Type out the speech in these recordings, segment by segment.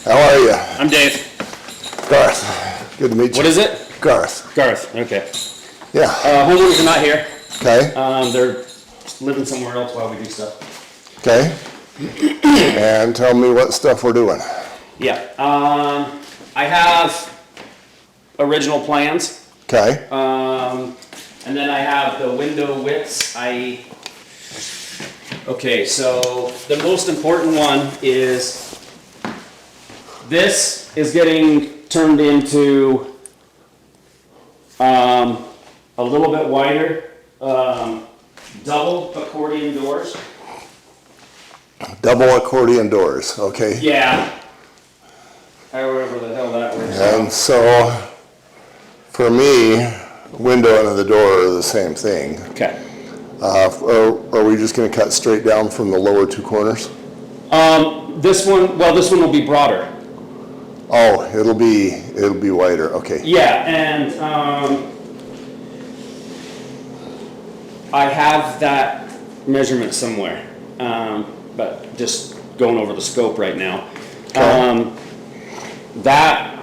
How are you? I'm Dave. Garth. Good to meet you. What is it? Garth. Garth, okay. Yeah. Homeowners are not here. Okay. They're living somewhere else while we do stuff. Okay. And tell me what stuff we're doing. Yeah. I have original plans. Okay. And then I have the window widths. Okay, so the most important one is this is getting turned into a little bit wider, double accordion doors. Double accordion doors. Okay. Yeah. However the hell that works out. And so, for me, window and the door are the same thing. Okay. Are we just going to cut straight down from the lower two corners? This one will be broader. Oh, it'll be wider. Okay. Yeah, and I have that measurement somewhere, but just going over the scope right now. Okay. That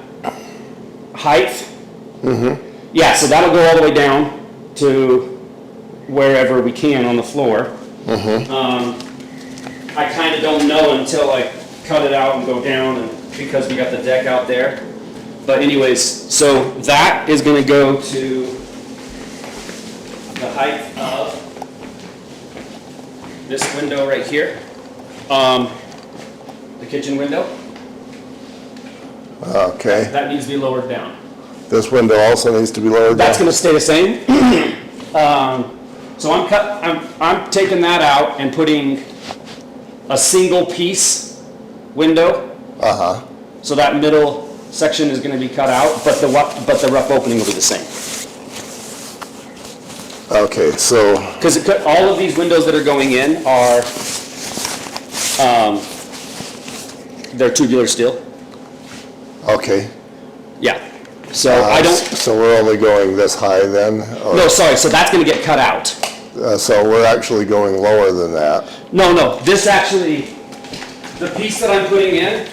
height, yeah, so that'll go all the way down to wherever we can on the floor. I kind of don't know until I cut it out and go down, and because we got the deck out there. But anyways, so that is going to go to the height of this window right here, the kitchen window. Okay. That needs to be lowered down. This window also needs to be lowered That's down? going to stay the same. So I'm taking that out and putting a single piece window. Uh-huh. So that middle section is going to be cut out, but the rough opening will be the same. Okay, so, Because all of these windows that are going in are, they're tubular steel. okay. Yeah. So I don't. So we're only going this high then? Or- No, sorry. So that's going to get cut out. So we're actually going lower than that? No. This actually, the piece that I'm putting in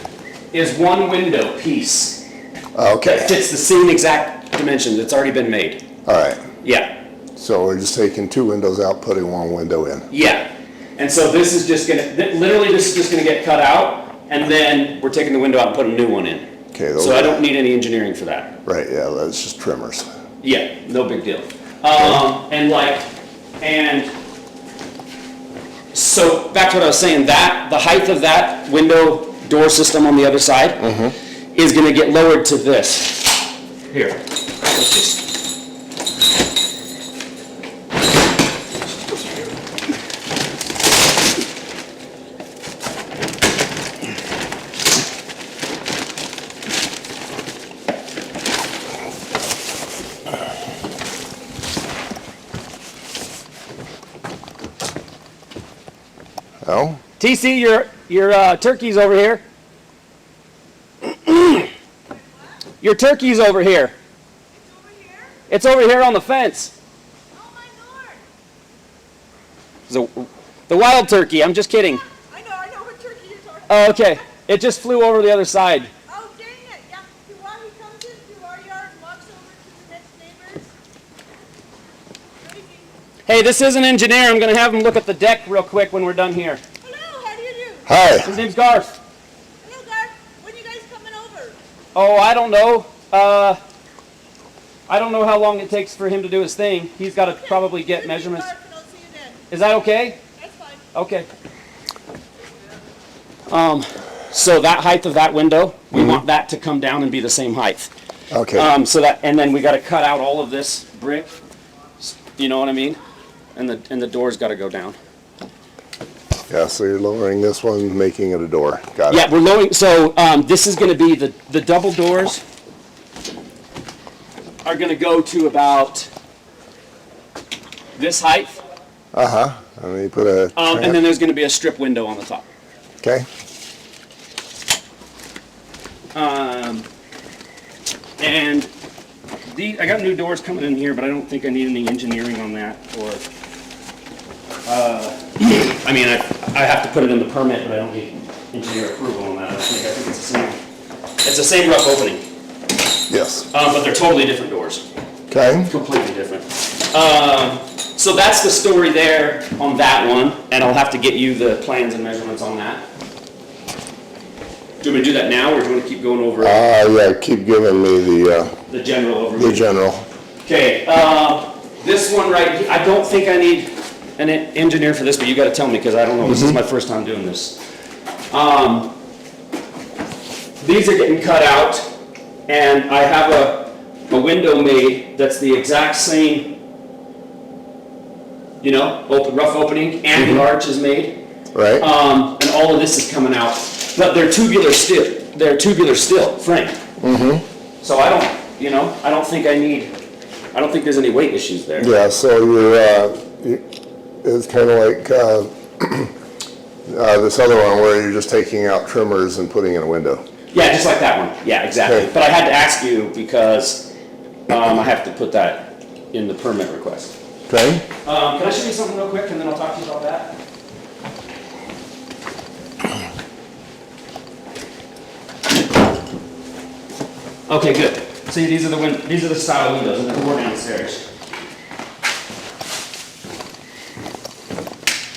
is one window piece Okay, that fits the same exact dimensions. It's already been made. all right. Yeah. So we're just taking two windows out, putting one window in. Yeah. And so this is just going to, literally this is just going to get cut out, and then we're taking the window out and putting a new one in. Okay. those So I are- don't need any engineering for that. Right, yeah, that's just trimmers. Yeah, no big deal. And so back to what I was saying, that the height of that window door system on the other side is going to get lowered to this. Here. Let's just- Oh, TC, your turkey's over here. Your turkey's over here. It's over here? It's over here on the fence. Oh, my lord. The wild turkey. I'm just kidding. I know what turkey you're talking about. Oh, okay. It just flew over the other side. Oh, dang it. Yeah, while he comes into our yard and walks over to the next neighbors. Crazy. Hey, this is an engineer. I'm going to have him look at the deck real quick when we're done here. Hello, how do you do? hi. His name's Garth. Hello, Garth. When you guys coming over? Oh, I don't know. I don't know how long it takes for him to do his thing. He's got to probably get Give me measurements. Garth and I'll see you then. Is that okay? That's fine. Okay. So that height of that window, we want that to come down and be the same height. Okay, And then we got to cut out all of this brick. You know what I mean? And the door's got to go down. yeah, so you're lowering this one, making it a door. Got it. Yeah, we're lowering. So this is going to be the double doors are going to go to about this height, Uh-huh, and then you put a, and then there's going to be a strip window on the top. okay, And I got new doors coming in here, but I don't think I need any engineering on that. Or, I mean, I have to put it in the permit, but I don't need engineer approval on that. I think it's the same It's the same rough opening, Yes. but they're totally different doors. Okay, Completely different. So that's the story there on that one, and I'll have to get you the plans and measurements on that. Do you want me to do that now, or do you want to keep going over yeah, keep giving me the general the overview? general. Okay, this one right here, I don't think I need an engineer for this, but you gotta tell me, because I don't know, this is my first time doing this. These are getting cut out, and I have a window made that's the exact same, you know, rough opening, and the arch is made. Right? And all of this is coming out, but they're tubular still frame. So I don't, you know, I don't think there's any weight issues there. Yeah, so it's kind of like this other one where you're just taking out trimmers and putting in a window. Yeah, just like that one. Yeah, exactly. Okay. But I had to ask you because I have to put that in the permit request. Okay? Can I show you something real quick and then I'll talk to you about that? Okay, good. See, these are the style windows and the door downstairs.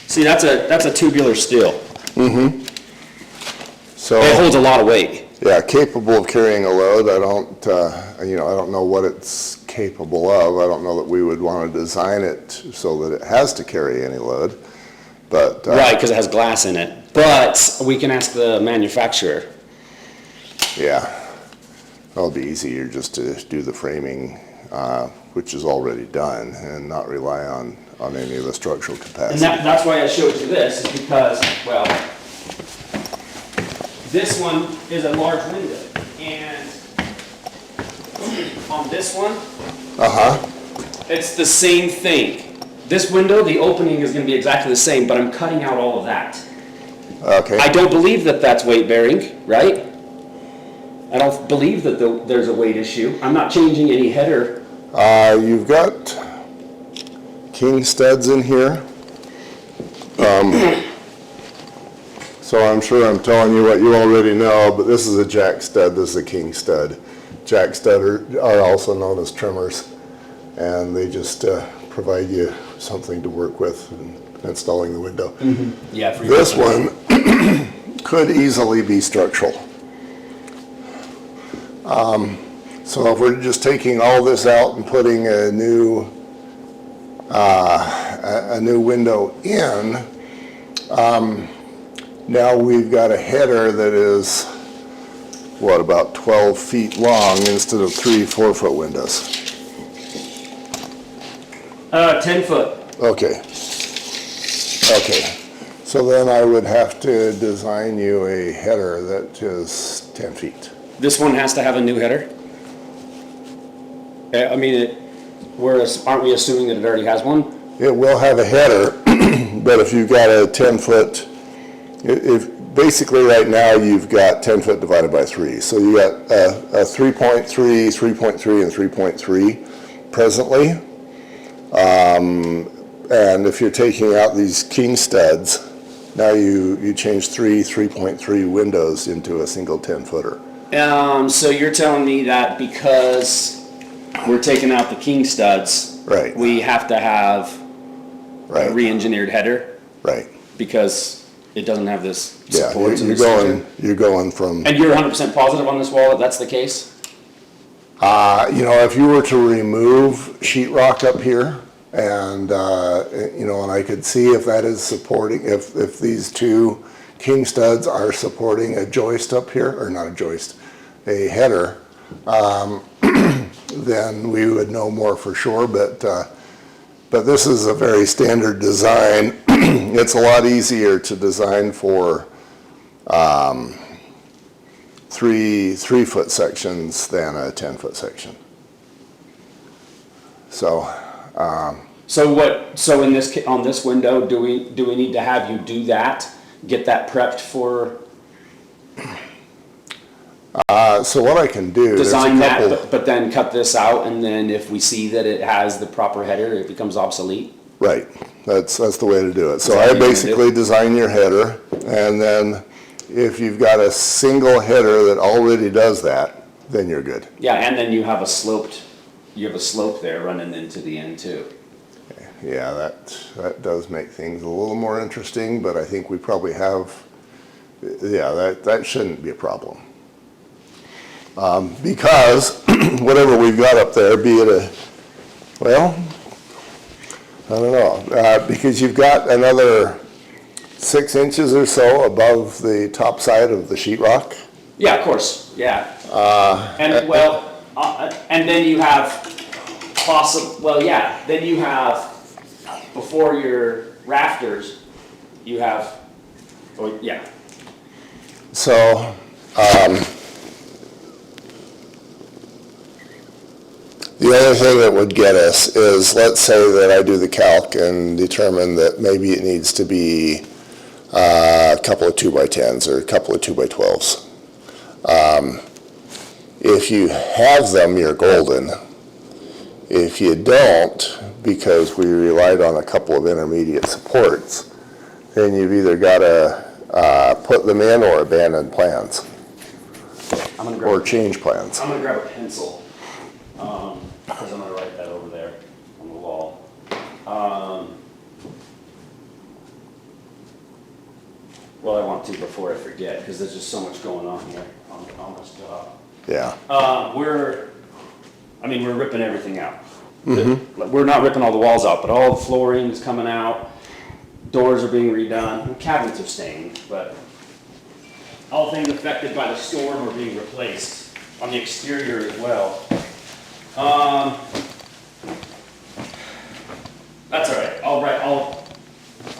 See, that's a tubular steel. So, It holds a lot of weight. yeah, capable of carrying a load. I don't know what it's capable of. I don't know that we would want to design it so that it has to carry any load. But, Right, because it has glass in it. But we can ask the manufacturer. yeah, it'll be easier just to do the framing, which is already done, and not rely on any of the structural And capacity. that's why I showed you this, is because, well, this one is a large window. And on this one, Uh-huh, it's the same thing. This window, the opening is going to be exactly the same, but I'm cutting out all of that. okay. I don't believe that that's weight bearing, right? I don't believe that there's a weight issue. I'm not changing any header. You've got king studs in here. So I'm sure I'm telling you what you already know, but this is a jack stud, this is a king stud. Jack stud are also known as trimmers, and they just provide you something to work with in installing the window. Yeah, for This one could easily be structural. So if we're just taking all this out and putting a new window in, now we've got a header that is, what, about 12 feet long instead of 3 4-foot windows. 10 foot. Okay. Okay. So then I would have to design you a header that is 10 feet. This one has to have a new header? I mean, aren't we assuming that it already has one? It will have a header, but if you've got a 10-foot, basically right now you've got 10 foot divided by 3. So you got a 3.3, 3.3, and 3.3 presently. And if you're taking out these king studs, now you change 3.3 windows into a single 10-footer. So you're telling me that because we're taking out the king studs, Right. we have to have a Right, re-engineered header right. because it doesn't have this Yeah, supports and you're going from, And you're 100% positive on this wall that that's the case? if you were to remove sheetrock up here, and, and I could see if that is supporting, if these two king studs are supporting a joist up here, or not a joist, a header, then we would know more for sure, but this is a very standard design. It's a lot easier to design for 3-foot sections than a 10-foot section. So, So in this, on this window, do we need to have you do that? Get that prepped for so what I can do, there's a design couple. that, but then cut this out, and then if we see that it has the proper header, it becomes obsolete? Right, that's the way to do it. So that I what you're gonna basically design your header, and then If you've got a single header that already does that, then you're good. Yeah, and then you have a slope there running into the end too. Yeah, that does make things a little more interesting, but I think we probably have, yeah, that shouldn't be a problem. Because whatever we've got up there, be it well, I don't know, because you've got another 6 inches or so above the top side of the sheetrock. Yeah, of course, yeah. And then you have then you have, before your rafters, you have, So, the other thing that would get us is, let's say that I do the calc and determine that maybe it needs to be a couple of 2x10s or a couple of 2x12s. If you have them, you're golden. If you don't, because we relied on a couple of intermediate supports, then you've either got to put them in or abandon plans, or change plans. I'm gonna grab a pencil, because I'm gonna write that over there on the wall. Well, I want to before I forget, because there's just so much going on here on this job. Yeah. We're ripping everything out. We're not ripping all the walls out, but all the flooring is coming out. Doors are being redone. Cabinets are staying, but all things affected by the storm are being replaced on the exterior as well. That's all right. I'll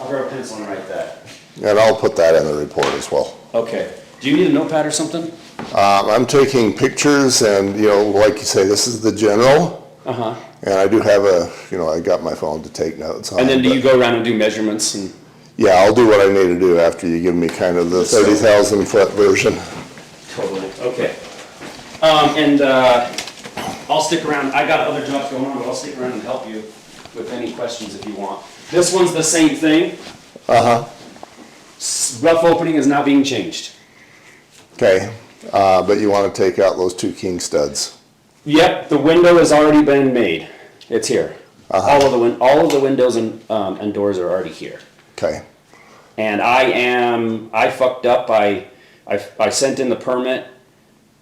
grab a pencil and write that. And I'll put that in the report as well. Okay. Do you need a notepad or something? I'm taking pictures and, like you say, this is the general. And I do have I got my phone to take notes on. And then do you go around and do measurements and? Yeah, I'll do what I need to do after you give me kind of the 30,000 foot version. Totally. Okay. I'll stick around. I got other jobs going on, but I'll stick around and help you with any questions if you want. This one's the same thing. Rough opening is now being changed. Okay, but you want to take out those 2 king studs. Yep, the window has already been made. It's here. All of the windows and doors are already here. Okay. And I fucked up. I sent in the permit,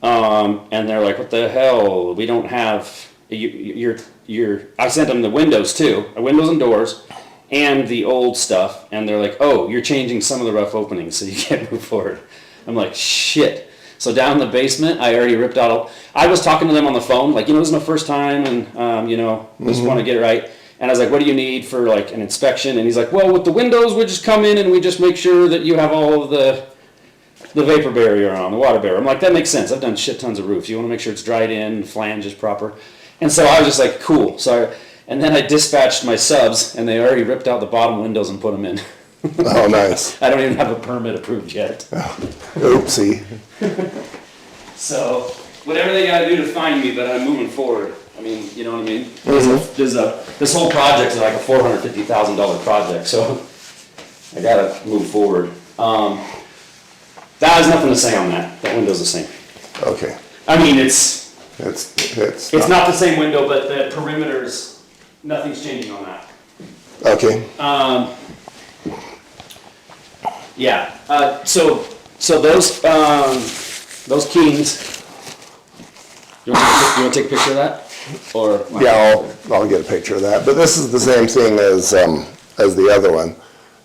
and they're like, "What the hell? We don't have I sent them the windows too, windows and doors, and the old stuff. And they're like, "Oh, you're changing some of the rough openings, so you can't move forward." I'm like, "Shit." So down in the basement, I already ripped out. I was talking to them on the phone, like, this is my first time, and just want to get it right. And I was like, "What do you need for like an inspection?" And he's like, "Well, with the windows, we just come in and we just make sure that you have all of the vapor barrier on, the water barrier." I'm like, "That makes sense. I've done shit tons of roofs. You want to make sure it's dried in, flange is proper." And so I was just like, "Cool." And then I dispatched my subs, and they already ripped out the bottom windows and put them in. Oh, nice. I don't even have a permit approved yet. Oopsie. So whatever they got to do to find me, but I'm moving forward. I mean, you know what I mean? This whole project is like a $450,000 project, so I gotta move forward. That has nothing to say on that. That window's the same. Okay. I mean, it's not not the same window, but the perimeters, nothing's changing on that. Okay. Yeah. So those kings. You want to take a picture of that? Or Yeah, I'll get a picture of that. But this is the same thing as the other one.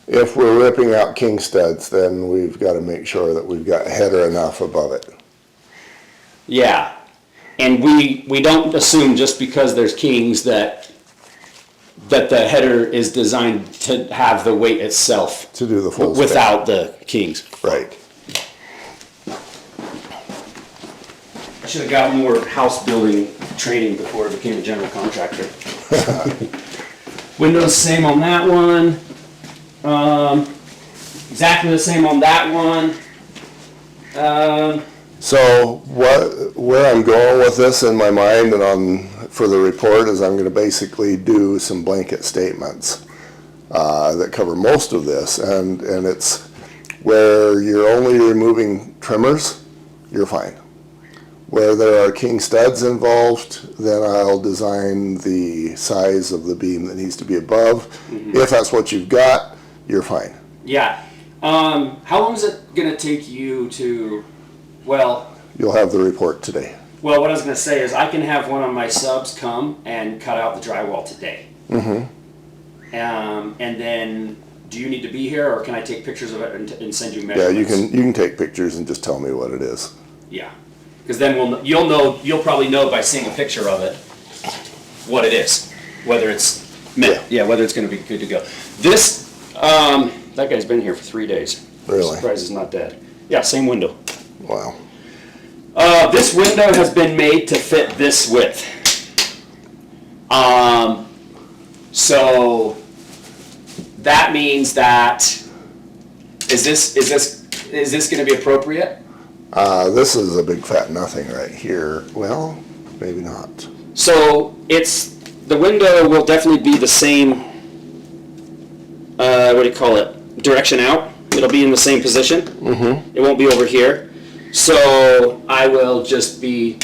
If we're ripping out king studs, then we've got to make sure that we've got header enough above it. Yeah, and we don't assume just because there's kings that the header is designed to have the weight itself To do the full span. without the kings. Right. I should have got more house building training before I became a general contractor. Windows same on that one. Exactly the same on that one. So where I'm going with this in my mind and for the report is I'm going to basically do some blanket statements that cover most of this, and it's Where you're only removing trimmers, you're fine. Where there are king studs involved, then I'll design the size of the beam that needs to be above. If that's what you've got, you're fine. Yeah. How long is it gonna take you to, well, You'll have the report today. what I was gonna say is I can have one of my subs come and cut out the drywall today. And then, do you need to be here, or can I take pictures of it and send you Yeah, measurements? you can take pictures and just tell me what it is. Yeah, because then you'll probably know by seeing a picture of it what it is, whether it's whether it's going to be good to go. This that guy's been here for 3 days. Really? Surprised he's not dead. Yeah, same window. Wow. This window has been made to fit this width. So that means that is this going to be appropriate? This is a big fat nothing right here. Well, maybe not. So the window will definitely be the same, what do you call it, direction out. It'll be in the same position. It won't be over here. So I will just be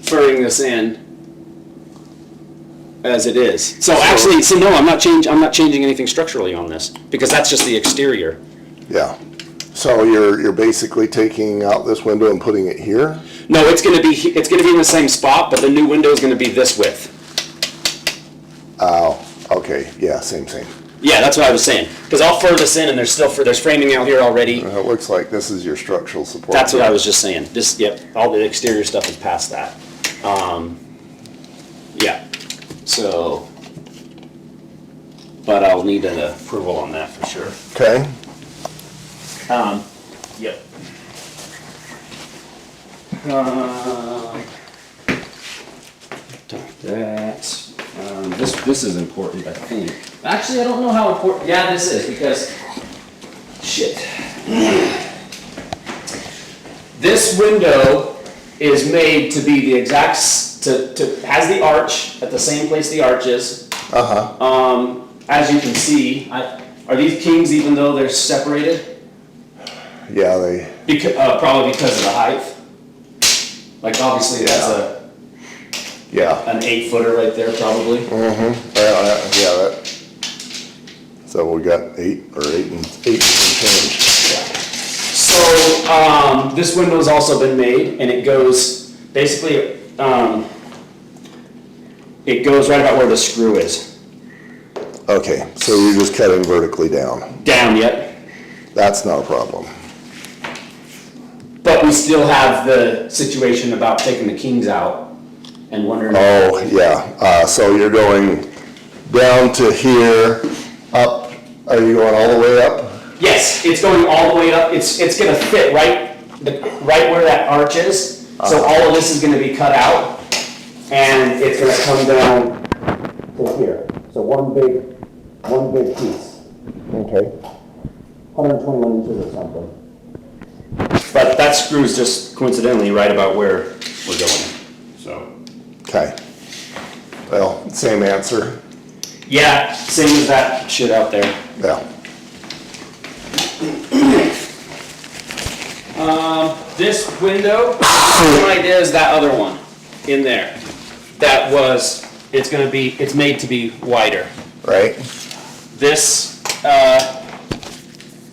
furring this in as it is. So actually, no, I'm not changing anything structurally on this, because that's just the exterior. Yeah. So you're basically taking out this window and putting it here? No, it's gonna be in the same spot, but the new window is gonna be this width. Oh, okay. Yeah, same. Yeah, that's what I was saying. Because I'll fur this in, and there's framing out here already. It looks like this is your structural support. That's what I was just saying. All the exterior stuff is past that. Yeah. So, but I'll need an approval on that for sure. Okay. Yep. This is important, I think. Actually, I don't know how important. Yeah, this is, because shit. This window is made to be the exact has the arch at the same place the arch is. As you can see, are these kings even though they're separated? Yeah, they. Probably because of the height. Like obviously that's Yeah. an 8-footer right there probably. Yeah. So we got 8 and change. So this window's also been made, and it goes basically it goes right about where the screw is. Okay, so you're just cutting vertically down. Down yet. That's not a problem. But we still have the situation about taking the kings out and wondering. Oh, yeah. So you're going down to here, up. Are you going all the way up? Yes, it's going all the way up. It's gonna fit right where that arch is. So all of this is gonna be cut out, and it's gonna come down to here. So one big piece. Okay. 121 inches or something. But that screw's just coincidentally right about where we're going. So. Okay. Well, same answer. Yeah, same as that shit out there. Yeah. This window, the same idea as that other one in there. It's made to be wider. Right? This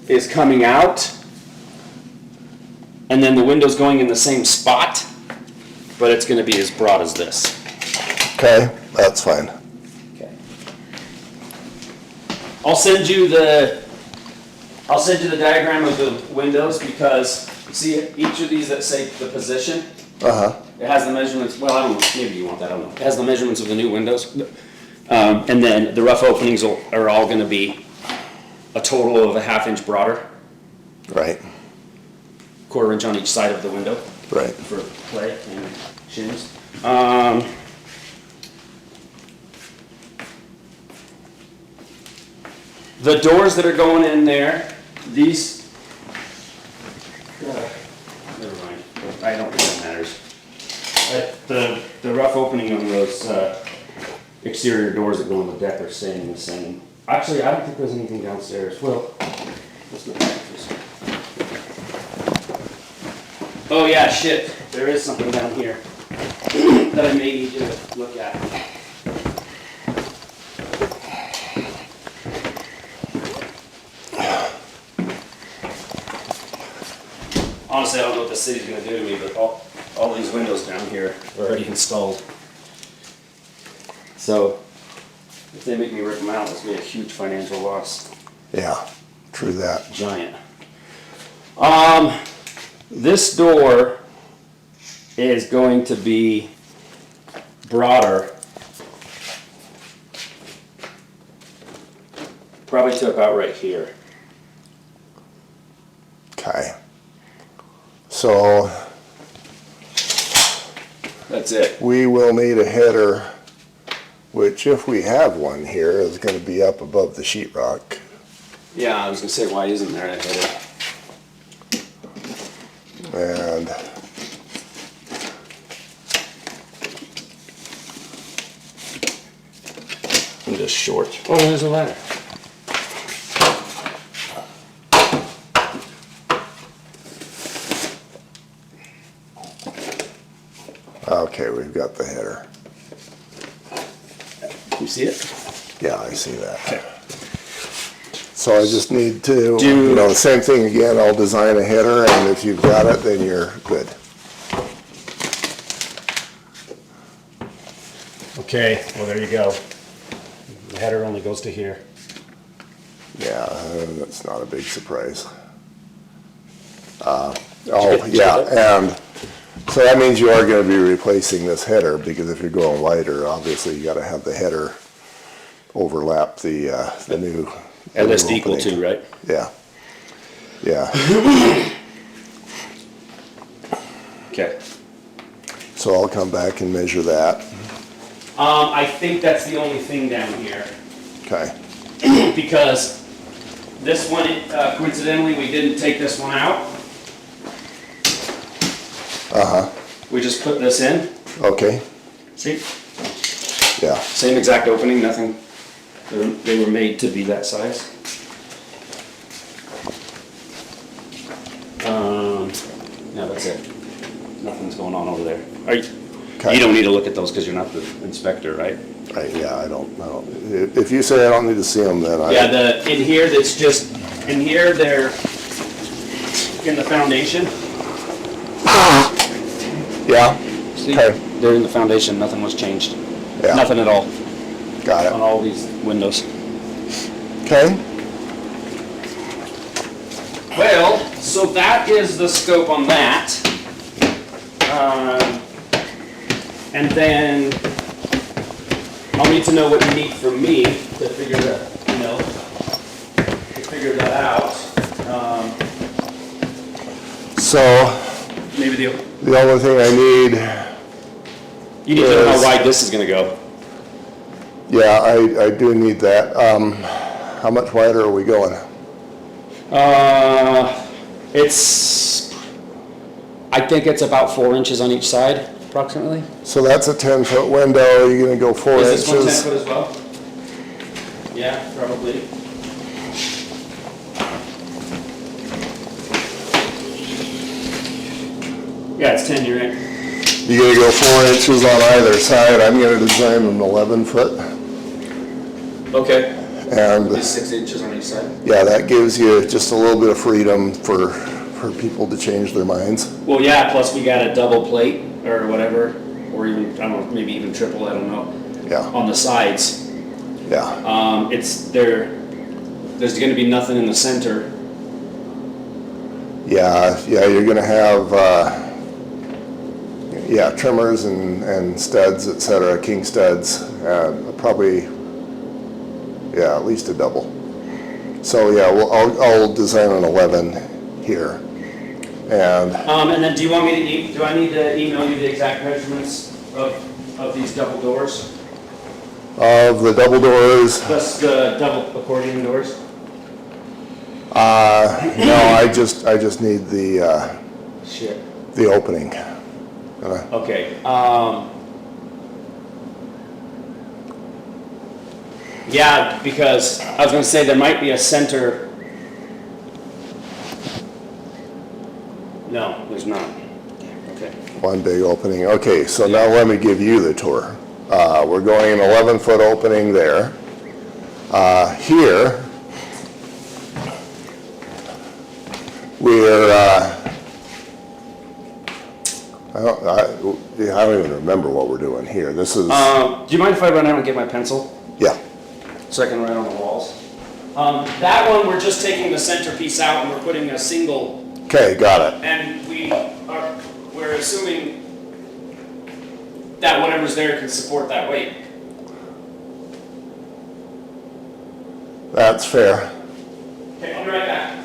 is coming out, and then the window's going in the same spot, but it's gonna be as broad as this. Okay, that's fine. Okay. I'll send you the diagram of the windows, because see each of these that say the position, it has the measurements. Well, I don't know, maybe you want that, I don't know. It has the measurements of the new windows. And then the rough openings are all gonna be a total of a 1/2 inch broader, Right. 1/4 inch on each side of the window Right. for play and shims. The doors that are going in there, these, never mind, I don't think that matters. The rough opening on those exterior doors that go on the deck are staying the same. Actually, I don't think there's anything downstairs. Well, let's look at this. Oh yeah, shit, there is something down here that I may need you to look at. Honestly, I don't know what the city's gonna do to me, but all these windows down here are already installed. So, if they make me rip them out, it's gonna be a huge financial loss. Yeah, true that. Giant. This door is going to be broader. Probably to about right here. Okay. So That's it. we will need a header, which if we have one here, is gonna be up above the sheetrock. Yeah, I was gonna say, why isn't there a header? And I'm just short. Oh, there's a ladder. okay, we've got the header. You see it? Yeah, I see that. Okay. So I just need to, Do- you know, the same thing again, I'll design a header, and if you've got it, then you're good. Okay, well, there you go. The header only goes to here. Yeah, that's not a big surprise. Did Oh, you get yeah, it? and so that means you are gonna be replacing this header, because if you're going wider, obviously you gotta have the header overlap the new. At least new equal opening. to, right? Yeah. Yeah, Okay. so I'll come back and measure that. I think that's the only thing down here. Okay, Because this one, coincidentally, we didn't take this one out. We just put this in. okay, See? yeah, Same exact opening, nothing. They were made to be that size. No, that's it. Nothing's going on over there. Okay. You don't need to look at those because you're not the inspector, right? yeah, I don't, if you say I don't need to see them, then Yeah, in here, that's just, in here, they're in the foundation. Yeah, See? Okay. They're in the foundation, nothing was changed. Yeah. Nothing at all got on it. all these windows. Okay, Well, so that is the scope on that. And then I'll need to know what you need from me to figure that, to figure that out. so Maybe the only thing I need, you need to know how Yes. wide this is gonna go. yeah, I do need that. How much wider are we going? I think it's about 4 inches on each side, approximately. So that's a 10-foot window, you're gonna go 4 Is this one 10 inches? foot as well? Yeah, probably. Yeah, it's 10, you're right. You're gonna go 4 inches on either side, I'm gonna design an 11-foot. Okay. And, 6 inches on each side. yeah, that gives you just a little bit of freedom for people to change their minds. Well, yeah, plus we got a double plate or whatever, or even, I don't know, maybe even triple, I don't know, Yeah, on the sides. yeah, There's gonna be nothing in the center. yeah, you're gonna have, yeah, trimmers and studs, et cetera, king studs, probably, yeah, at least a double. So, yeah, well, I'll design an 11 here. And, And then do you want me to, do I need to email you the exact measurements of these double doors? of the double doors, Plus the double accordion doors? no, I just need the Shit. opening. Okay, yeah, because I was gonna say there might be a center. No, there's not. One big opening. Okay, so now let me give you the tour. We're going an 11-foot opening there. Here, we're, I don't even remember what we're doing here. This is, Do you mind if I run out and get my pencil? yeah, So I can write on the walls. That one, we're just taking the centerpiece out and we're putting a single, okay, got it. and we're assuming that whatever's there can support that weight. That's fair. Okay, I'll be right back.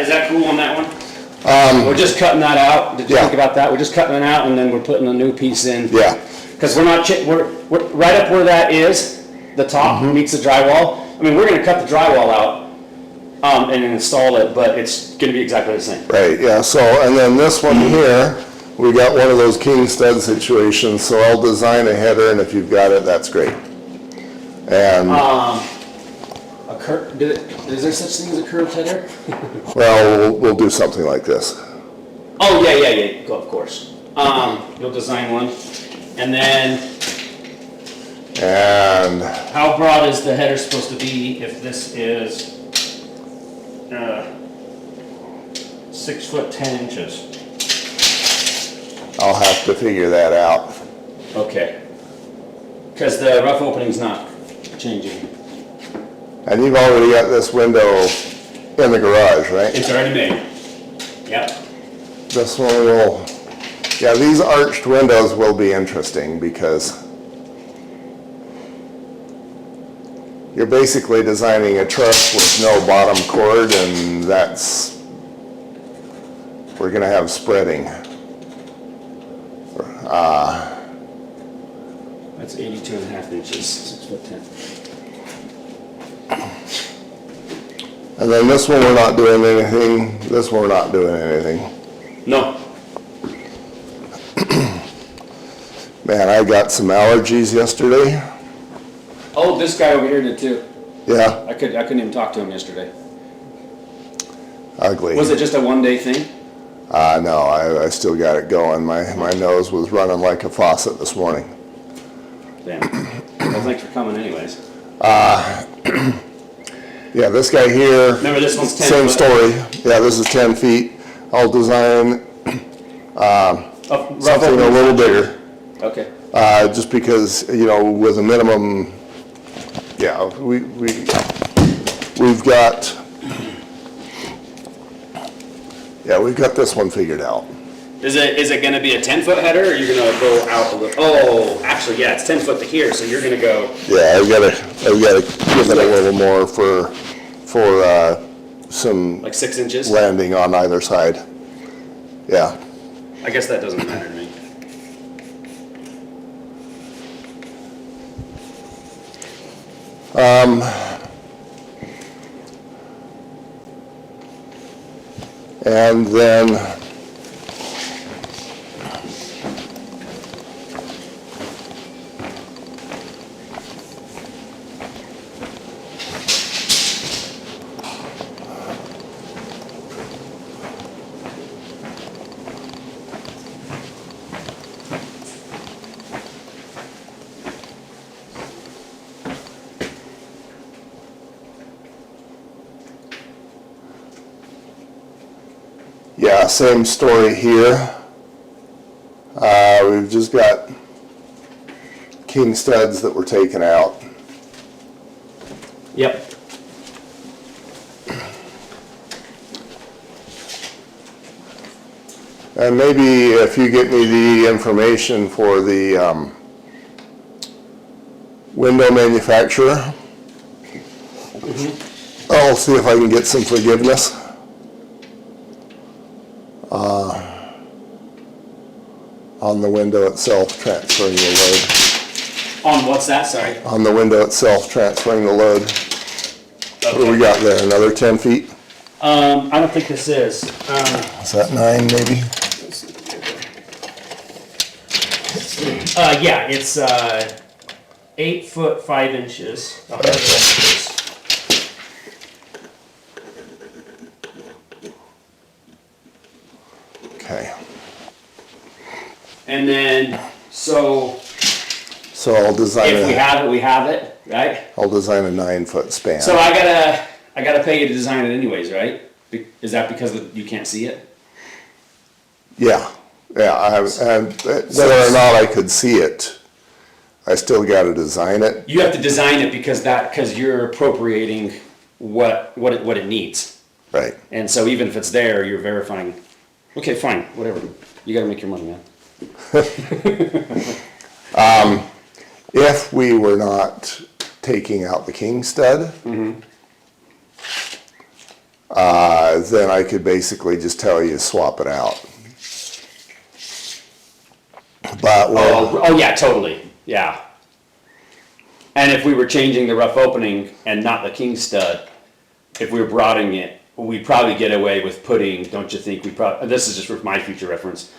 Is that cool on that one? We're just cutting that out. Did you Yeah. think about that? We're just cutting it out and then we're putting a new piece in. Yeah, Because we're not, we're right up where that is, the top meets the drywall. I mean, we're gonna cut the drywall out, and install it, but it's gonna be exactly the same. right, yeah, so, and then this one here, we got one of those king stud situations, so I'll design a header, and if you've got it, that's great. And, Is there such thing as a curved header? well, we'll do something like this. Oh, yeah, of course. You'll design one, and then And, how broad is the header supposed to be if this is, 6 foot 10 inches? I'll have to figure that out. Okay. Because the rough opening's not changing. And you've already got this window in the garage, right? It's already made. Yep. This one will, yeah, these arched windows will be interesting because you're basically designing a truss with no bottom chord, and we're gonna have spreading. That's 82.5 inches, 6 foot 10. And then this one, we're not doing anything. This one, we're not doing anything. No. Man, I got some allergies yesterday. Oh, this guy over here did too. Yeah, I couldn't even talk to him yesterday. ugly. Was it just a one-day thing? No, I still got it going. My nose was running like a faucet this morning. Damn. Well, thanks for coming anyways. Yeah, this guy here, Remember, this one's 10 same foot. story. Yeah, this is 10 feet. I'll design Rough something a opening. little bigger, Okay. just because, with a minimum, yeah, we've got, yeah, we've got this one figured out. Is it gonna be a 10-foot header, or you're gonna go out a little? Oh, actually, yeah, it's 10 foot to here, so you're gonna go. Yeah, I've gotta give it a little more for some Like 6 inches? landing on either side. Yeah. I guess that doesn't matter to me. And then Same story here. We've just got king studs that were taken out. Yep. And maybe if you get me the information for the window manufacturer, I'll see if I can get some forgiveness. On the window itself, transferring the On what's that? Sorry. load. On the window itself, transferring the load. What do we Okay. got there, another 10 feet? I don't think this is. Is that 9 maybe? Yeah, it's 8 foot 5 inches. 100 inches. Okay, And then, so so I'll design if we a, have it, we have it, right? I'll design a 9-foot span. So I gotta pay you to design it anyways, right? Is that because you can't see it? Yeah, and whether or not I could see it, I still gotta design it. You have to design it because you're appropriating what it needs. Right. And so even if it's there, you're verifying. Okay, fine, whatever. You gotta make your money, man. If we were not taking out the king stud, then I could basically just tell you swap it out. But Oh yeah, totally, yeah. And if we were changing the rough opening and not the king stud, if we were broadening it, we'd probably get away with putting, don't you think, this is just for my future reference,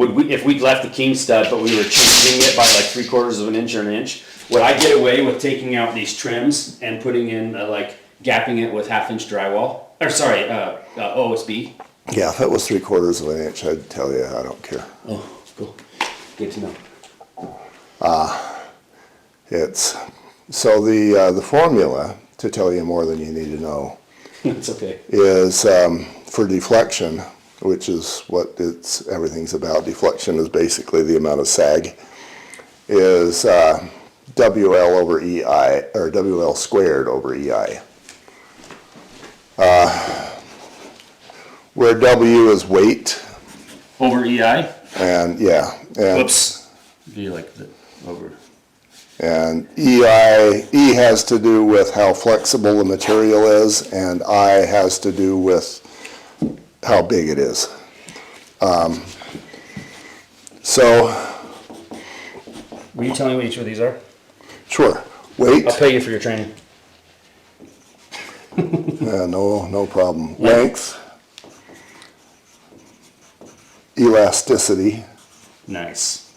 if we'd left the king stud but we were changing it by like 3/4 of an inch or an inch, would I get away with taking out these trims and putting in like gapping it with 1/2 inch drywall? Or sorry, OSB? yeah, if it was 3/4 of an inch, I'd tell you I don't care. Oh, cool. Good to know. It's so the formula, to tell you more than you need to know, It's okay. is for deflection, which is what everything's about. Deflection is basically the amount of sag, is WL over EI, or WL squared over EI. Where W is weight, Over EI? and yeah, and Whoops. Be like the over. And E has to do with how flexible the material is, and I has to do with how big it is. So, Will you tell me what each of these are? sure, weight, I'll pay you for your training. no problem. Length, elasticity, Nice.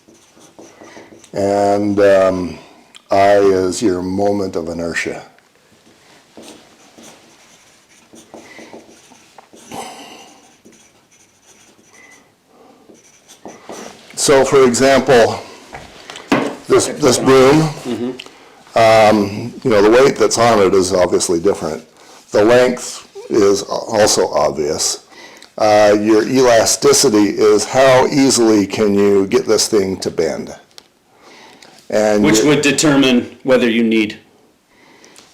and I is your moment of inertia. So, for example, this broom, the weight that's on it is obviously different. The length is also obvious. Your elasticity is how easily can you get this thing to bend. And Which you- would determine whether you need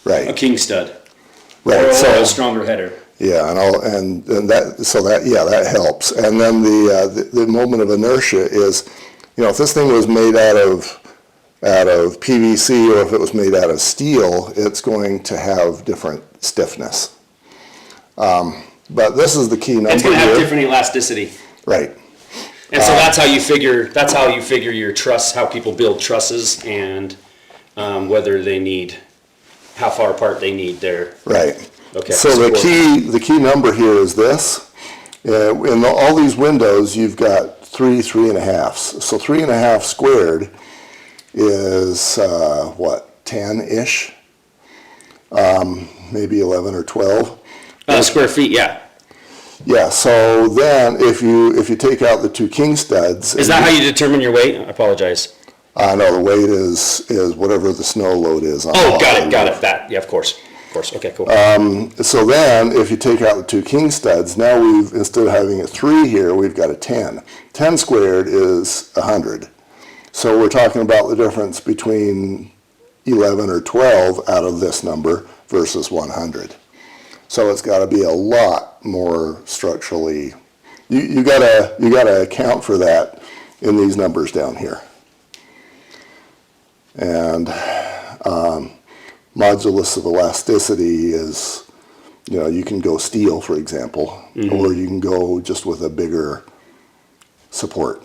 a right, king stud right. or So a stronger header. yeah, and that helps. And then the moment of inertia is, if this thing was made out of PVC or if it was made out of steel, it's going to have different stiffness. But this is the key number It's going to have here. different elasticity. Right, And so that's how you figure your truss, how people build trusses and whether they need, how far apart they need their, right. okay. So the key number here is this. In all these windows, you've got 3.5s. So 3.5 squared is 10-ish, maybe 11 or 12. Square feet, yeah. Yeah. So then, if you take out the two king studs, Is that how you determine your weight? I apologize. no, the weight is whatever the snow load is. On Oh, got on it. That, yeah, of course. of course, okay, cool. So then, if you take out the two king studs, now we've, instead of having a 3 here, we've got a 10. 10 squared is 100. So we're talking about the difference between 11 or 12 out of this number versus 100. So it's got to be a lot more structurally, you gotta account for that in these numbers down here. And modulus of elasticity is, you know, you can go steel, for example, or you can go just with a bigger support.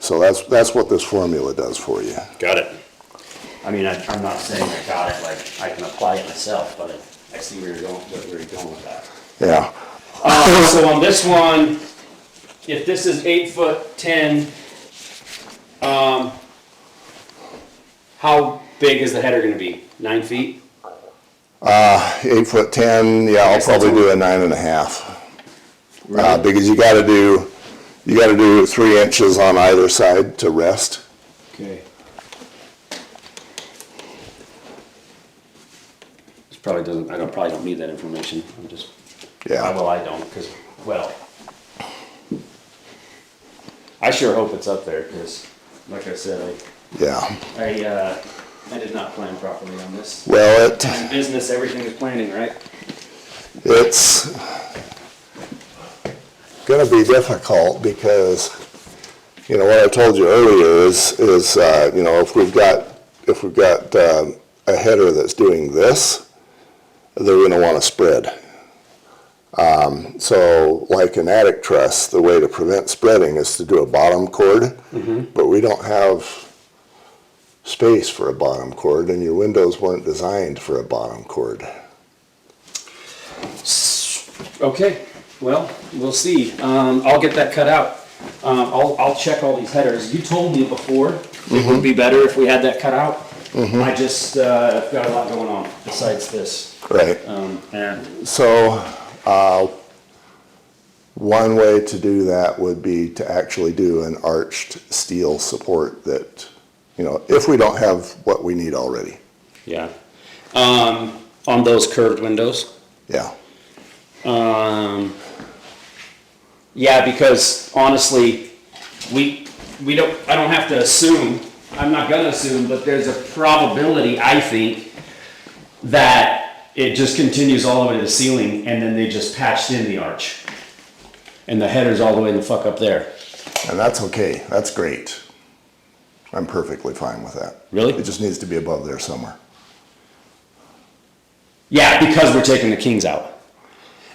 So that's what this formula does for you. Got it. I mean, I'm not saying I got it, like, I can apply it myself, but I see where you're going with that. Yeah. So on this one, if this is 8'10", how big is the header gonna be? 9 feet? 8'10", yeah, I'll guess that's probably do a what- 9.5. Really? Because you gotta do 3 inches on either side to rest. Okay. This probably doesn't, probably don't need that information, I'm just, Yeah. well, I don't, because, well, I sure hope it's up there, because, like I said, Yeah. I did not plan properly on this. Well, In business, everything is planning, right? it's gonna be difficult because, you know, what I told you earlier is, you know, if we've got a header that's doing this, they're gonna wanna spread. So like an attic truss, the way to prevent spreading is to do a bottom cord, but we don't have space for a bottom cord, and your windows weren't designed for a bottom cord. Okay, well, we'll see. I'll get that cut out. I'll check all these headers. You told me before it would be better if we had that cut out. I just, got a lot going on besides this. Right. And So, one way to do that would be to actually do an arched steel support that, you know, if we don't have what we need already. yeah. On those curved windows. Yeah. Yeah, because honestly, I don't have to assume, I'm not gonna assume, but there's a probability, I think, that it just continues all the way to the ceiling and then they just patched in the arch. And the header's all the way the fuck up there. And that's okay. That's great. I'm perfectly fine with that. Really? It just needs to be above there somewhere. Yeah, because we're taking the kings out.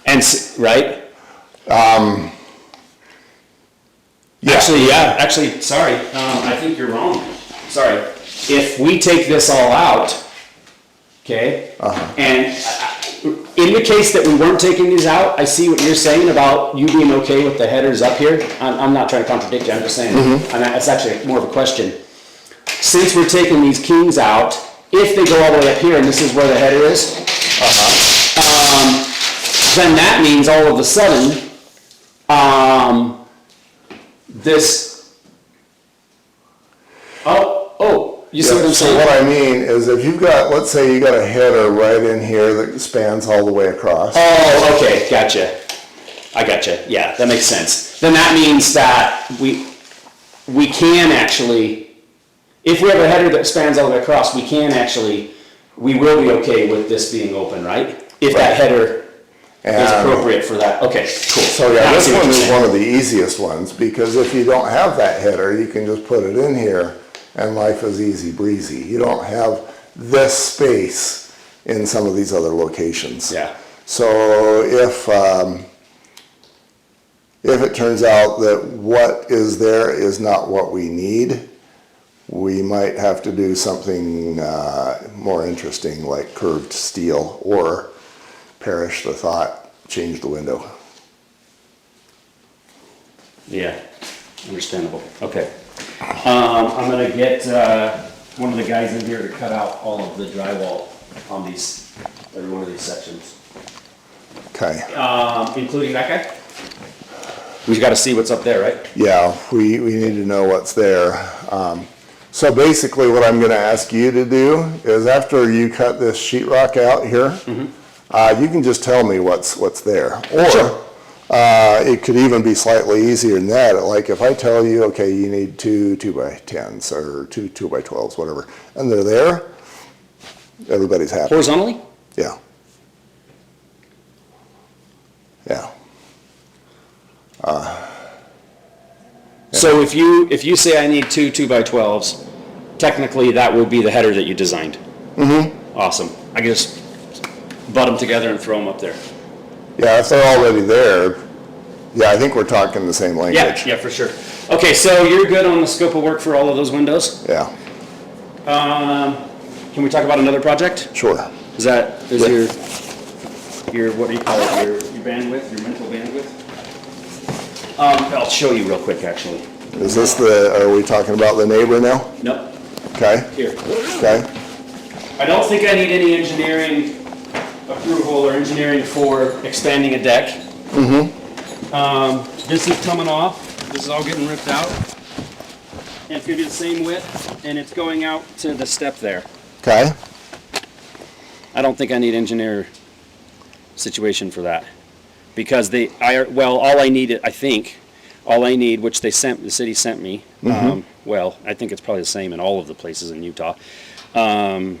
And, right? Yeah. Actually, sorry, I think you're wrong. Sorry. If we take this all out, okay? And in the case that we weren't taking these out, I see what you're saying about you being okay with the headers up here. I'm not trying to contradict you, I'm just saying, and that's actually more of a question. Since we're taking these kings out, if they go all the way up here and this is where the header is, then that means all of a sudden, you see what I'm So saying? what I mean is if you've got, let's say you got a header right in here that spans all the way across. Oh, okay, gotcha. I gotcha, yeah, that makes sense. Then that means that we can actually, if we have a header that spans all the way across, we will be okay with this being open, right? If that header is appropriate for that, okay, cool. So yeah, Now I this see what one you're is saying. one of the easiest ones, because if you don't have that header, you can just put it in here and life is easy breezy. You don't have this space in some of these other locations. Yeah. So if it turns out that what is there is not what we need, we might have to do something more interesting like curved steel, or perish the thought, change the window. Yeah, understandable, okay. I'm gonna get, one of the guys in here to cut out all of the drywall on these, every one of these sections. Okay. Including that guy? We gotta see what's up there, right? Yeah, we need to know what's there. So basically what I'm gonna ask you to do is after you cut this sheetrock out here, you can just tell me what's there. Or, it could even be slightly easier than that. Like if I tell you, okay, you need two 2x10s or two 2x12s, whatever, and they're there, everybody's happy. Horizontally? Yeah. Yeah. So if you say I need two 2x12s, technically that would be the header that you designed. Awesome. I can just butt them together and throw them up there. Yeah, if they're already there, yeah, I think we're talking the same language. Yeah, for sure. Okay, so you're good on the scope of work for all of those windows? Yeah, Can we talk about another project? sure. Is your, what do you call it, your bandwidth, your mental bandwidth? I'll show you real quick, actually. Is this are we talking about the neighbor now? Nope, Okay, here. okay, I don't think I need any engineering approval or engineering for expanding a deck. This is coming off, this is all getting ripped out. And it's gonna be the same width, and it's going out to the step there. okay, I don't think I need engineer situation for that. Because all I need, which the city sent me, I think it's probably the same in all of the places in Utah, the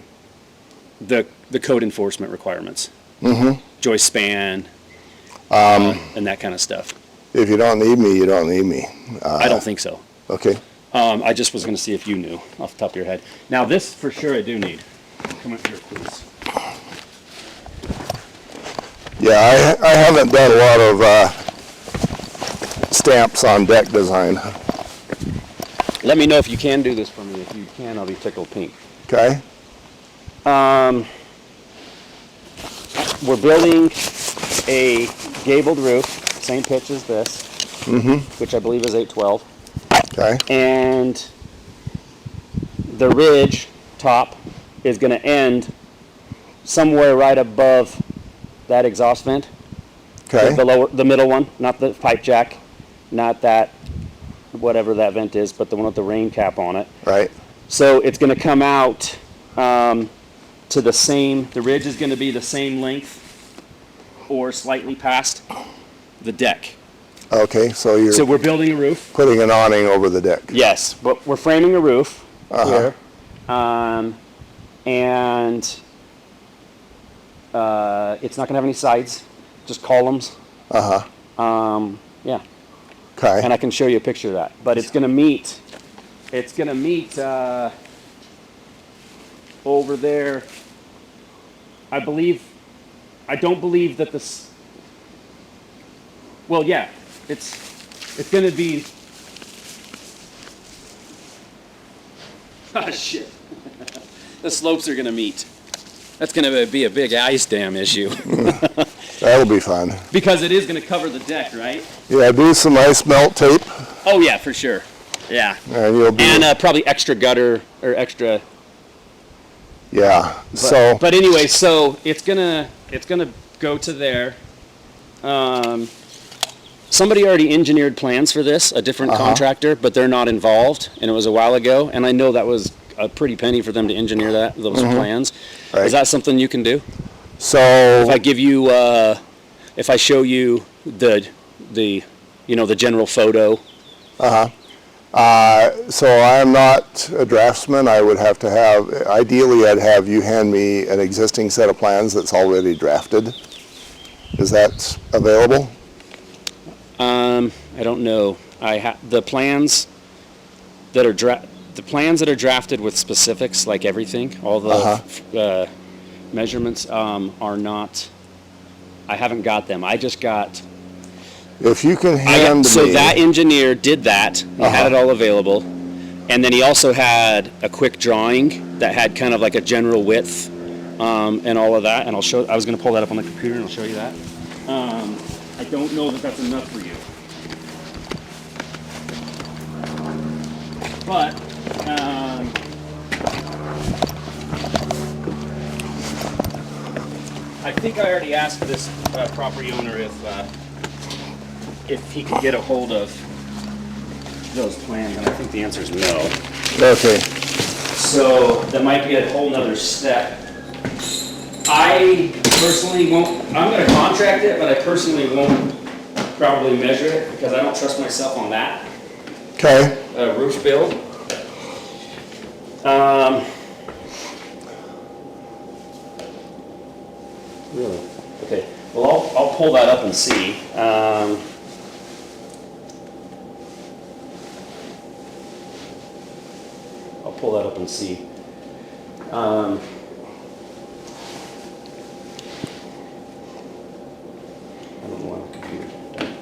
code enforcement requirements. Joist span, and that kind of stuff. if you don't need me, you don't need me. I don't think so. Okay, I just was gonna see if you knew off the top of your head. Now, this for sure I do need. Come up here, please. yeah, I haven't done a lot of, stamps on deck design, Let me know if you can do this for me. If you can, I'll be tickled pink. okay? We're building a gabled roof, same pitch as this, which I believe is 812. Okay, And the ridge top is going to end somewhere right above that exhaust vent. okay, The middle one, not the pipe jack, not that, whatever that vent is, but the one with the rain cap on it. right, So it's going to come out to the ridge is going to be the same length or slightly past the deck. okay, so So you're we're building a roof. putting an awning over the deck. Yes, but we're framing a roof Uh-huh. here. And it's not going to have any sides, just columns. Uh-huh, Yeah, okay, and I can show you a picture of that. But it's going to meet over there. I don't believe that this, well, yeah, it's going to be, oh shit. The slopes are going to meet. That's going to be a big ice dam issue. that'll be fun. Because it is going to cover the deck, right? Yeah, do some ice melt tape, Oh yeah, for sure. Yeah. and you'll be, And probably extra gutter or extra. yeah, so, But anyway, so it's gonna go to there. Somebody already engineered plans for this, a different contractor, but they're not involved, and it was a while ago. And I know that was a pretty penny for them to engineer those plans. Right. Is that something you can do? so, If I give you, if I show you the general photo. so I'm not a draftsman, I would have to have, ideally I'd have you hand me an existing set of plans that's already drafted. Is that available? I don't know. The plans that are drafted with specifics, like everything, all the measurements are not. I haven't got them. I just got. If you can hand So me. that engineer did that. He had it all available, and then he also had a quick drawing that had kind of like a general width and all of that. And I'll show. I was going to pull that up on the computer and I'll show you that. I don't know that that's enough for you. But, I think I already asked this property owner if he could get a hold of those plans, and I think the answer is no. Okay, So that might be a whole nother step. I personally won't, I'm gonna contract it, but I personally won't probably measure it because I don't trust myself on that Okay, roof build. Really? Okay, well, I'll pull that up and see. I'll pull that up and see. I don't know why my computer died.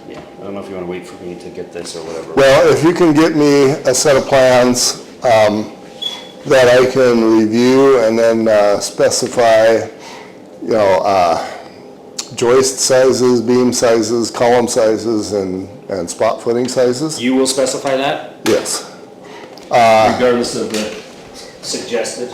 Yeah, I don't know if you want to wait for me to get this or whatever. well, if you can get me a set of plans that I can review and then specify, you know, joist sizes, beam sizes, column sizes, and spot footing sizes? You will specify that, Yes. regardless of the suggested?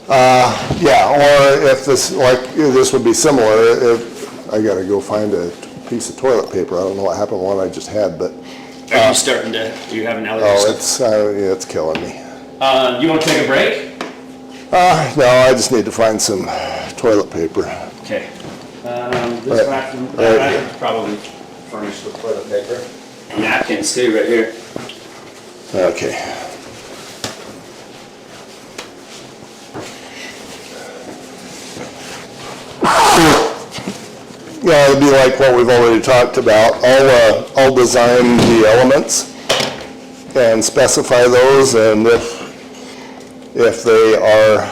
Yeah, or if this, like, this would be similar, if, I gotta go find a piece of toilet paper, I don't know what happened to one I just had, but, Are you starting to, do you have an allergy? yeah, it's killing me. You want to take a break? No, I just need to find some toilet paper. Okay. Right. This bathroom, Right I here. could probably furnish with toilet paper. Napkins too, right here. Okay. Yeah, it'd be like what we've already talked about. I'll design the elements and specify those, and if they are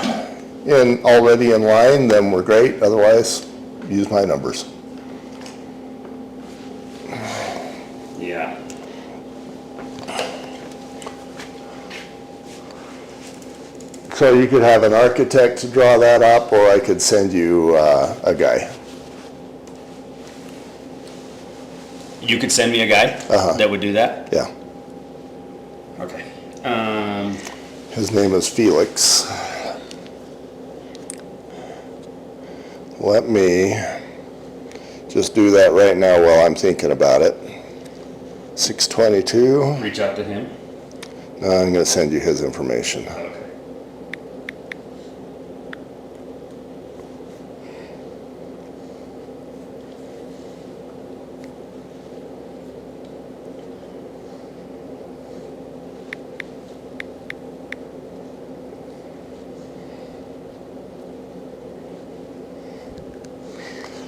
already in line, then we're great. Otherwise, use my numbers. Yeah. So you could have an architect draw that up, or I could send you a guy. You could send me a guy that would do that? Yeah. Okay. His name is Felix. Let me just do that right now while I'm thinking about it. 622. Reach out to him. No, I'm going to send you his information. Okay.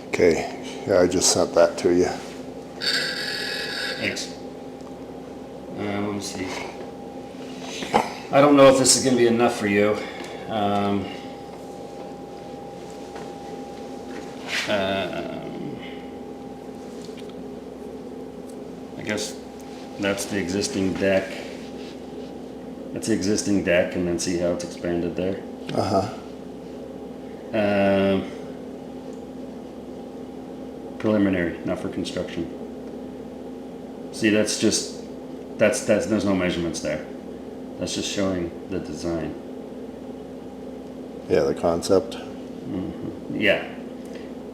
Okay, yeah, I just sent that to you. Thanks. Let me see. I don't know if this is going to be enough for you. I guess that's the existing deck. That's the existing deck, and then see how it's expanded there. Preliminary, not for construction. See, that's just, there's no measurements there. That's just showing the design. Yeah, the concept. Yeah.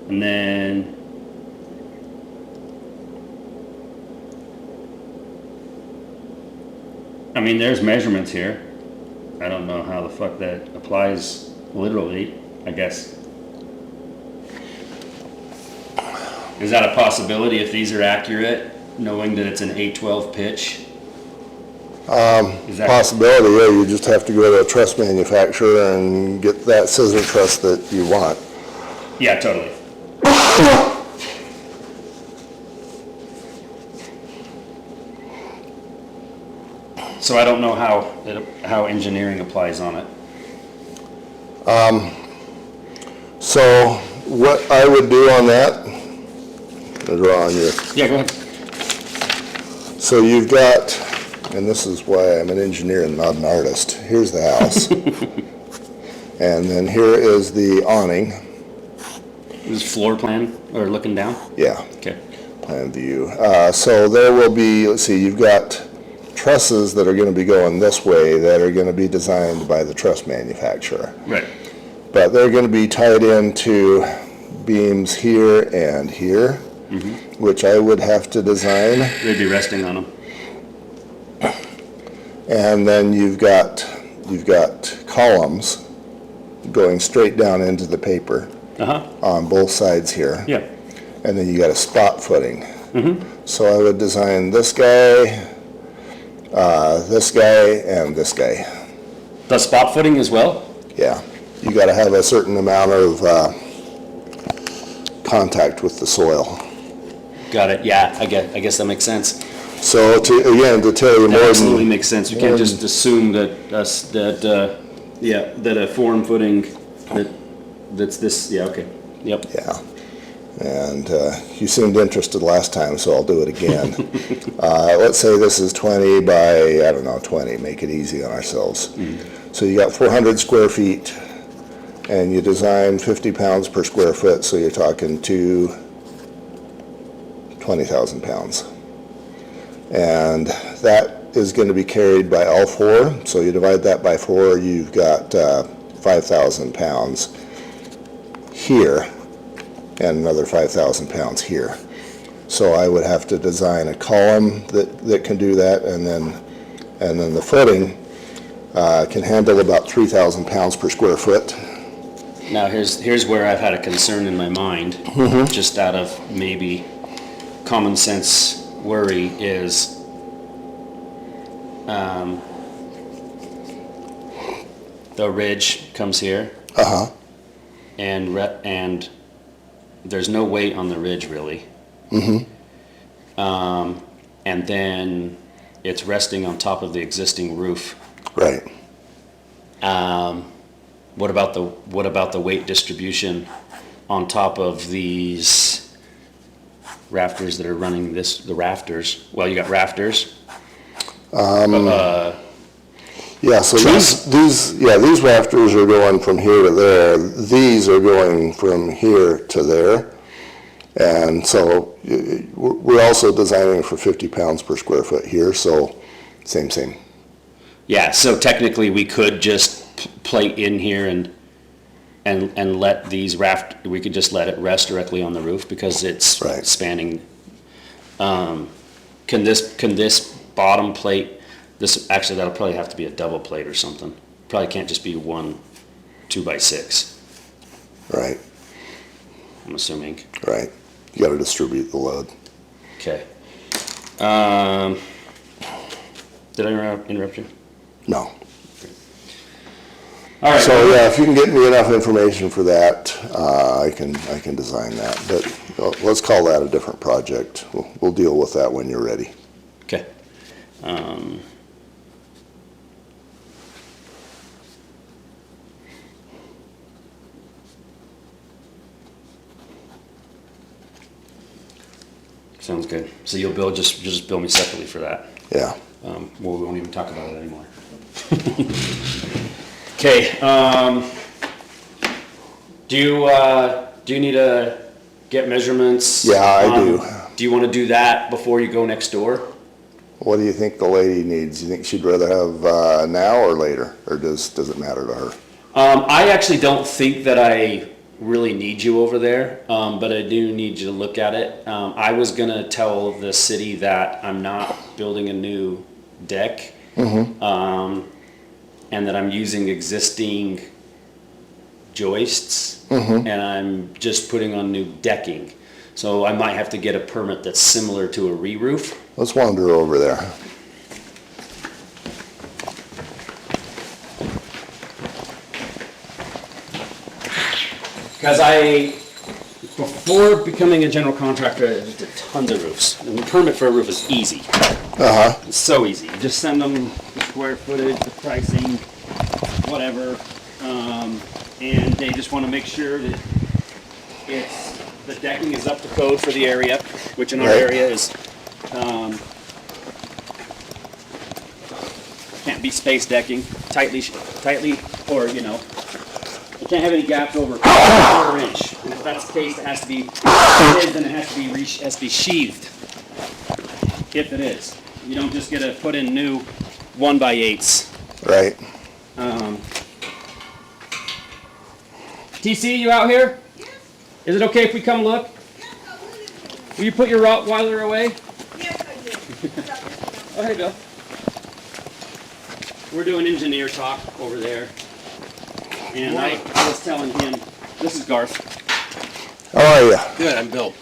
And then, I mean, there's measurements here. I don't know how the fuck that applies literally, I guess. Is that a possibility if these are accurate, knowing that it's an 812 pitch? Is that- Possibility, yeah, you just have to go to a truss manufacturer and get that scissor truss that you want. Yeah, totally. So I don't know how engineering applies on it. So what I would do on that, I'll draw on you. Yeah, go ahead. So you've got, and this is why I'm an engineer and not an artist. Here's the house. And then here is the awning. This is floor plan or looking down? Yeah, Okay. plan view. So there will be, let's see, you've got trusses that are going to be going this way that are going to be designed by the truss manufacturer. Right. But they're going to be tied into beams here and here, which I would have to design. They'd be resting on them. And then you've got columns going straight down into the paper Uh-huh, on both sides here. yeah. And then you got a spot footing. So I would design this guy, and this guy. The spot footing as well? Yeah, you gotta have a certain amount of, contact with the soil. Got it, yeah, I guess that makes sense. So to tell you That more absolutely than, makes sense. You can't just assume that that a form footing, that's this, yeah, okay, yep. yeah. And, you seemed interested last time, so I'll do it again. Let's say this is 20 by, 20, make it easy on ourselves. So you got 400 square feet, and you design 50 pounds per square foot, so you're talking 20,000 pounds. And that is going to be carried by all four, so you divide that by 4, you've got 5,000 pounds here, and another 5,000 pounds here. So I would have to design a column that can do that, and then the footing can handle about 3,000 pounds per square foot. Now, here's where I've had a concern in my mind, just out of maybe common sense worry is, the ridge comes here, Uh-huh, and there's no weight on the ridge really. And then it's resting on top of the existing roof. right. What about the weight distribution on top of these rafters that are running the rafters? Well, you got rafters. Yeah, so these rafters are going from here to there. These are going from here to there. And so we're also designing for 50 pounds per square foot here, so same. Yeah, so technically we could just plate in here and let these we could just let it rest directly on the roof because it's Right. spanning. Can this bottom plate, actually that'll probably have to be a double plate or something. Probably can't just be one 2x6, Right, I'm assuming. right. You gotta distribute the load. Okay. Did I interrupt you? No. All right. So, yeah, if you can get me enough information for that, I can design that. But let's call that a different project. We'll deal with that when you're ready. Okay. Sounds good. So you'll just bill me separately for that. Yeah. Well, we won't even talk about it anymore. Okay, do you need to get measurements? Yeah, I do. Do you wanna do that before you go next door? What do you think the lady needs? You think she'd rather have now or later? Or does it matter to her? I actually don't think that I really need you over there, but I do need you to look at it. I was gonna tell the city that I'm not building a new deck. And that I'm using existing joists, and I'm just putting on new decking. So I might have to get a permit that's similar to a re-roof. Let's wander over there. Because before becoming a general contractor, I did tons of roofs. And the permit for a roof is easy. Uh-huh. It's so easy. You just send them the square footage, the pricing, whatever. And they just want to make sure that the decking is up to code for the area, which in our Right. area is, can't be space decking, tightly, or, you can't have any gaps over a quarter inch. And if that's the case, it has to be, then it has to be sheathed, if it is. You don't just get to put in new 1x8s. Right. TC, you out here? Yes, Is it okay if we come look? yes, I will. Will you put your Rottweiler away? Yes, I did. Oh, hey, Bill. we're doing engineer talk over there. And I was telling him, this is Garth. How are you? Good, I'm Bill.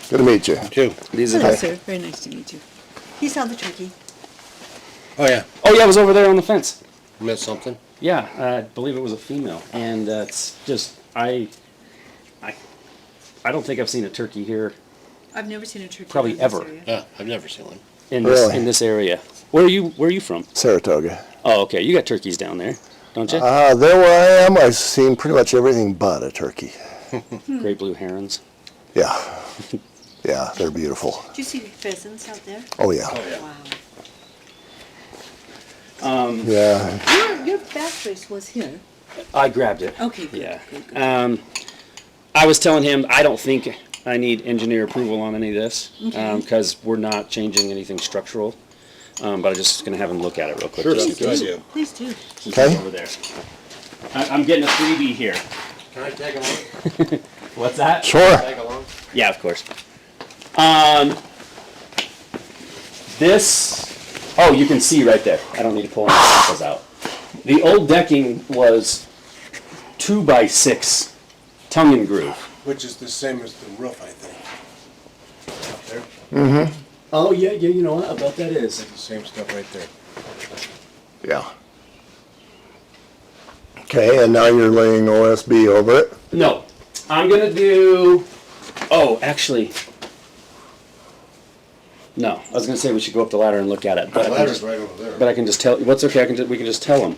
Good to meet you. Too. These Hello, are sir. Very nice to meet you. He saw the turkey. Oh, yeah. Oh yeah, it was over there on the fence. Missed something? Yeah, I believe it was a female. And it's just, I don't think I've seen a turkey here I've never seen a turkey. Probably in this ever. area. Yeah, I've never seen one. in Really? this area. Where are you from? Saratoga. Oh, okay. You got turkeys down there, don't you? There where I am, I've seen pretty much everything but a turkey. Great blue herons. Yeah. Yeah, they're beautiful. Did you see pheasants out there? Oh, yeah. Wow. Yeah. Your back brace was here. I grabbed it. Okay, good. Yeah. Good, good. I was telling him I don't think I need engineer approval on any of this Okay. because we're not changing anything structural. But I'm just going to have him look at it real quick. Sure, just that's in a case. good idea. Please do. He's Okay. over there. I'm getting a freebie here. Can I tag along? What's that? Sure. Tag along? Yeah, of course. This, oh, you can see right there. I don't need to pull any samples out. The old decking was 2x6 tongue and groove. Which is the same as the roof, I think. Up there. Oh, yeah, you know what? I bet that is. It's the same stuff right there. Yeah. Okay, and now you're laying OSB over it? No, I'm gonna do, oh, actually, no, I was gonna say we should go up the ladder and look at it, but The I can ladder's just, right over there. but I can just tell, what's okay, we can just tell them.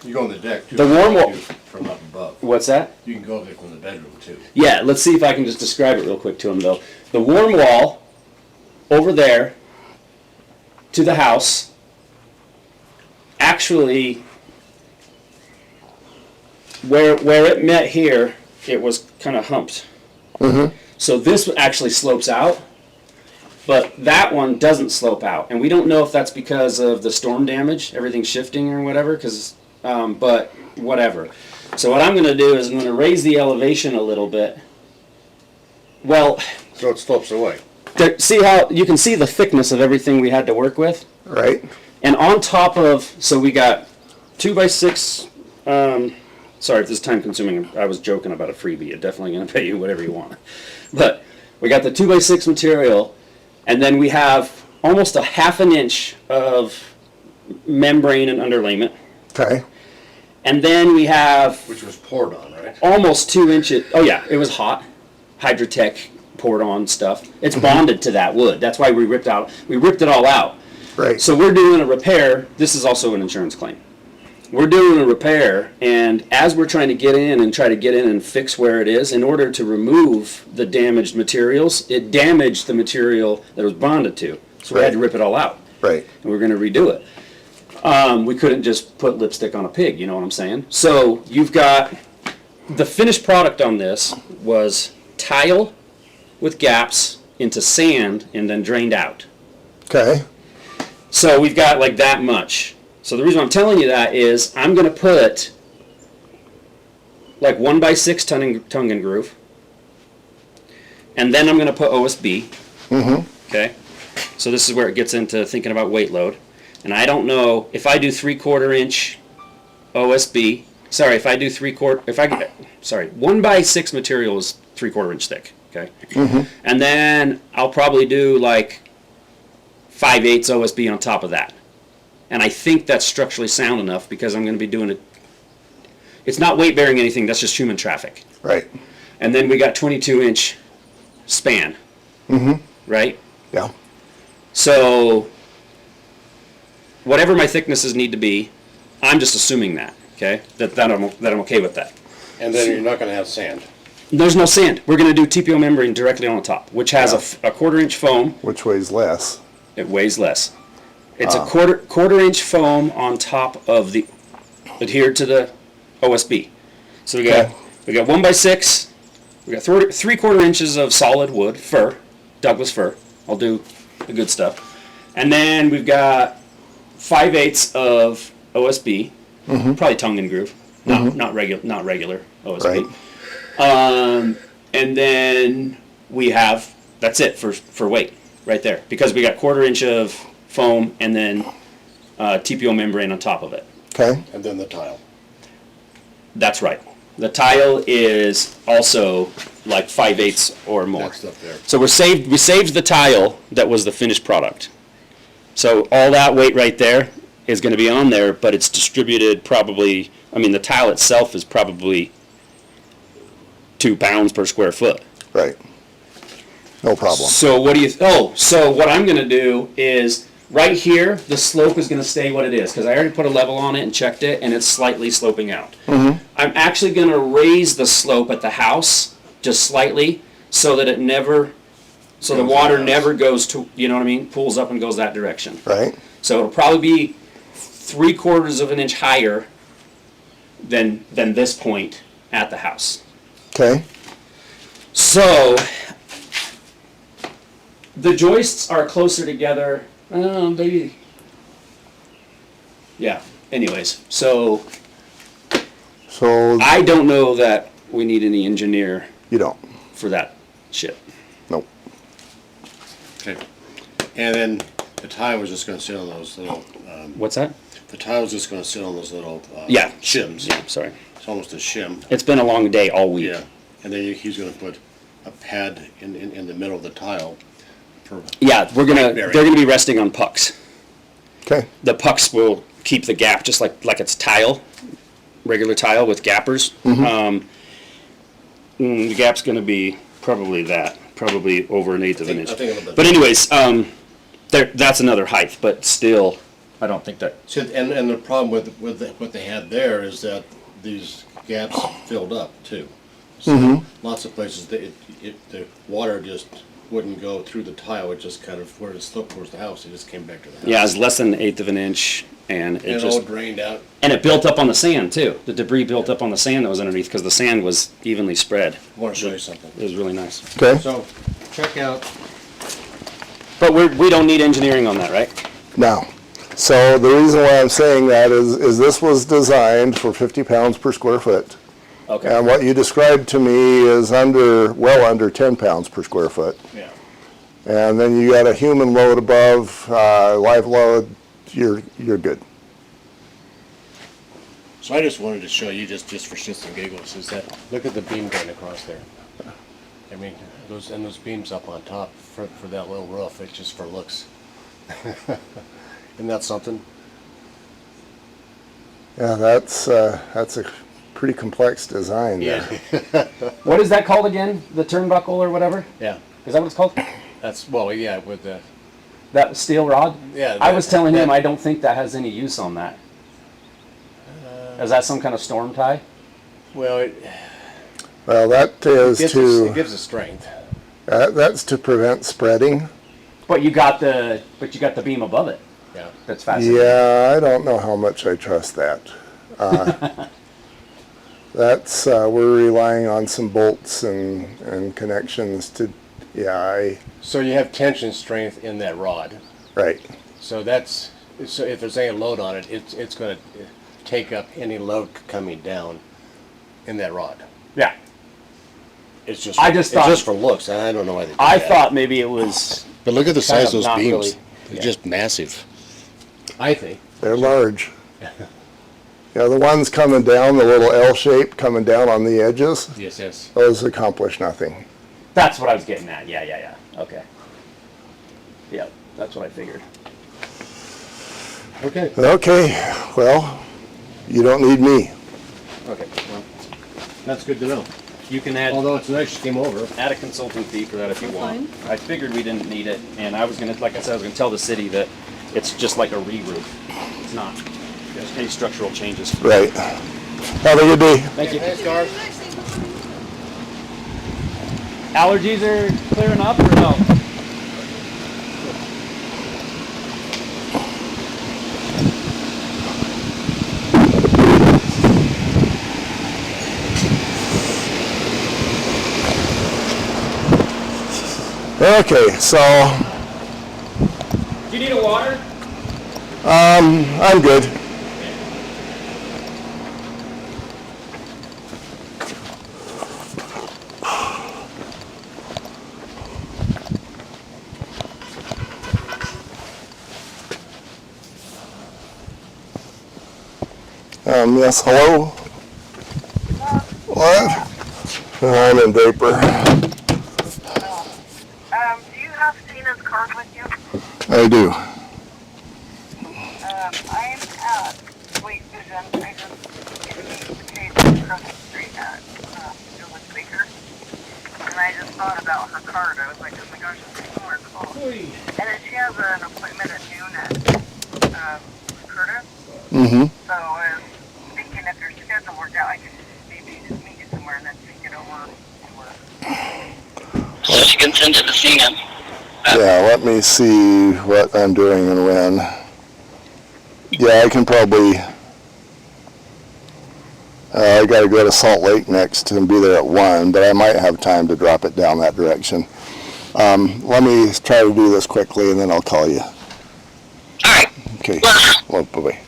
You go on the deck, too. The warm wall- From up above. What's that? You can go up there from the bedroom, too. Yeah, let's see if I can just describe it real quick to him though. The warm wall over there to the house actually where it met here, it was kind of humped. So this actually slopes out, but that one doesn't slope out, and we don't know if that's because of the storm damage, everything shifting or whatever. But whatever. So what I'm going to do is I'm going to raise the elevation a little bit. Well, So it slopes away. see how you can see the thickness of everything we had to work with, Right? and on top of, so we got 2x6. Sorry if this is time consuming. I was joking about a freebie. It's definitely going to pay you whatever you want. But we got the 2x6 material, and then we have almost a ½ an inch of membrane and underlayment, Okay. and then we have Which was poured on, right? almost 2 inches. Oh yeah, it was hot. Hydrotech poured on stuff. It's bonded to that wood. That's why we ripped it all out. Right. So we're doing a repair. This is also an insurance claim. We're doing a repair, and as we're trying to get in and fix where it is, in order to remove the damaged materials, it damaged the material that it was bonded to. So we had to rip it all out, Right. and we're going to redo it. We couldn't just put lipstick on a pig, you know what I'm saying? So you've got, the finished product on this was tile with gaps into sand and then drained out. Okay. So we've got like that much. So the reason I'm telling you that is I'm going to put like 1x6 tongue and groove, and then I'm going to put OSB. Okay. So this is where it gets into thinking about weight load, and I don't know if I do 3/4 inch OSB. Sorry, if I do 1x6 material is 3/4 inch thick. Okay. And then I'll probably do like 5/8 OSB on top of that. And I think that's structurally sound enough because I'm going to be doing it. It's not weight bearing anything, that's just human traffic. Right. And then we got 22-inch span. Right? Yeah. So whatever my thicknesses need to be, I'm just assuming that, okay? That I'm okay with that. And then you're not gonna have sand. There's no sand. We're going to do TPO membrane directly on the top, which has a 1/4 inch foam. Which weighs less? It weighs less. It's a quarter inch foam on top of the adhered to the OSB. So we got 1x6. We got 3/4 inches of solid wood fir, Douglas fir. I'll do the good stuff, and then we've got 5/8 of OSB, probably tongue and groove, not regular OSB. Right. And then we have, that's it for weight right there, because we got 1/4 inch of foam and then TPO membrane on top of it. Okay, And then the tile. That's right. The tile is also like 5/8 or more. Next up there. So we saved the tile that was the finished product. So all that weight right there is going to be on there, but it's distributed probably, I mean, the tile itself is probably 2 pounds per square foot. right. No problem. So what I'm going to do is right here, the slope is going to stay what it is because I already put a level on it and checked it, and it's slightly sloping out. I'm actually going to raise the slope at the house just slightly so that it never, so the Goes water in the house. never goes to, you know what I mean, pools up and goes that direction. Right, So it'll probably be 3/4 of an inch higher than this point at the house. okay, So the joists are closer together. Maybe. Yeah. Anyways, so so I don't know that we need any engineer you don't, for that shit. nope. Okay. And then the tile was just gonna sit on those little, What's that? the tile was just gonna sit on those little, Yeah. shims. Yeah. Sorry. It's almost a shim. It's been a long day all week. Yeah. And then he's gonna put a pad in the middle of the tile for, Yeah. They're bearing. gonna be resting on pucks. Okay, The pucks will keep the gap just like it's tile, regular tile with gappers. The gap's going to be probably probably over an eighth of an I inch. think a little bit. But anyways, that's another height, but still, I don't think that. See, and the problem with what they had there is that these gaps filled up too. So lots of places, the water just wouldn't go through the tile, it just kind of, where it sloped towards the house, it just came back to the house. Yeah, it's less than an eighth of an inch, and And it it all just drained out. and it built up on the sand too. The debris built up on the sand that was underneath because the sand was evenly spread. I want to show you something. It was really nice. okay, So, check out, But we don't need engineering on that, right? now, so the reason why I'm saying that is this was designed for 50 pounds per square foot. Okay. And what you described to me is well under 10 pounds per square foot. yeah, And then you got a human load above, live load, you're good. so I just wanted to show you, just for shits and giggles, is that, look at the beam going across there. I mean, those beams up on top for that little roof, it's just for looks. Isn't that something? Yeah, that's a pretty complex design there. What is that called again? The turnbuckle or whatever? Yeah, Is that what it's called? that's, well, yeah, with the, That steel rod? yeah. I was telling him that- I don't think that has any use on that. Is that some kind of storm tie? Well, it Well, that is gives to, it gives us strength. that's to prevent spreading. But you got the beam above it. Yeah. That's fascinating. Yeah, I don't know how much I trust that. That's, we're relying on some bolts and connections to, So you have tension strength in that rod. right, So that's, so if there's any load on it, it's going to take up any load coming down in that rod. Yeah. It's just, I just it's thought- just for looks. I don't know why they do I that. thought maybe it was. But look at the kind size of of those not beams. really- They're yeah. just massive. I think. they're large. Yeah, the ones coming down, the little L shape coming down on the edges, Yes, yes. those accomplish nothing. That's what I was getting at. Yeah. Okay. Yeah, that's what I figured. Okay. Okay, well, you don't need me. Okay. Well, that's good to know. You can add Although it's nice you came over. add a consulting fee for that if you want. Fine. I figured we didn't need it, and I was gonna, like I said, I was gonna tell the city that it's just like a re-roof. It's not. There's any structural changes. Right. Have a good day. Thank you. Thanks, Garth. Allergies are clearing up or no? Okay, so, Do you need a water? I'm good. Yes, hello? What? I'm in Vapor. Do you have Tina's card with you? I do. I'm at Sweet Vision. I just paid across the street at Julie Baker. And I just thought about her card. I was like, oh my gosh, it's somewhere close. And then she has an appointment at noon at Curtis. Mm-hmm. So I was thinking if your schedule worked out, I could maybe just meet you somewhere and then take it over to her. So she can send it to CM. Yeah, let me see what I'm doing and when. Yeah, I can probably, I gotta go to Salt Lake next and be there at 1, but I might have time to drop it down that direction. Let me try to do this quickly and then I'll call you. All right. Okay. Well, bye-bye.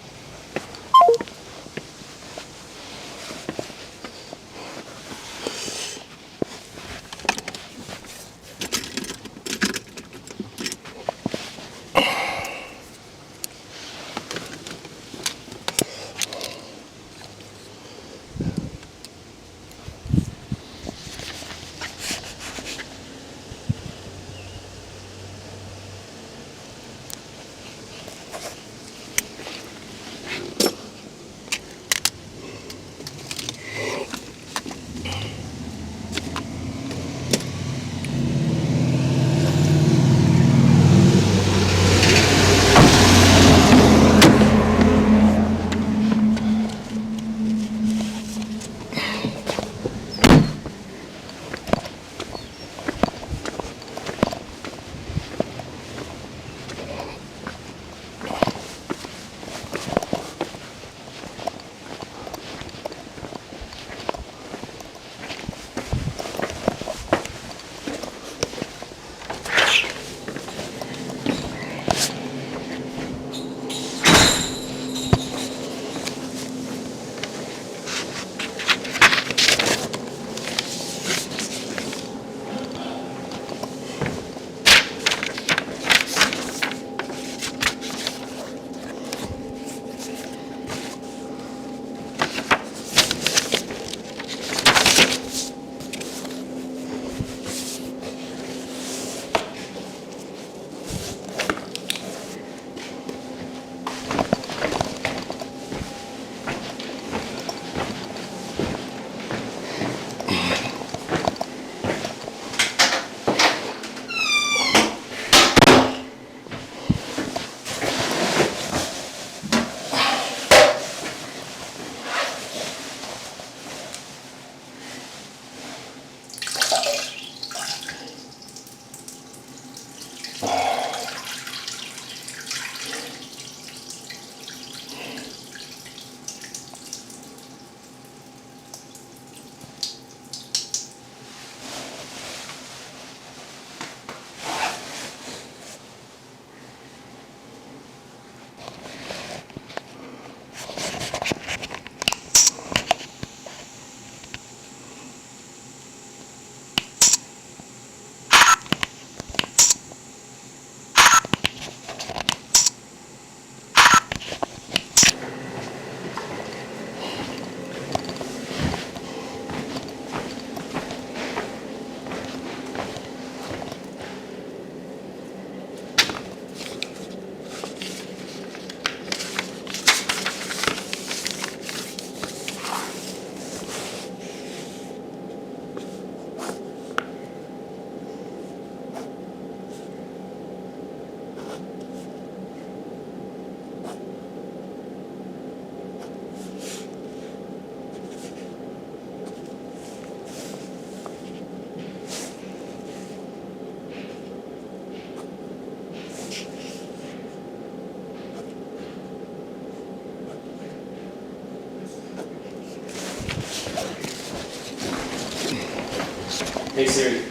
Hey Siri,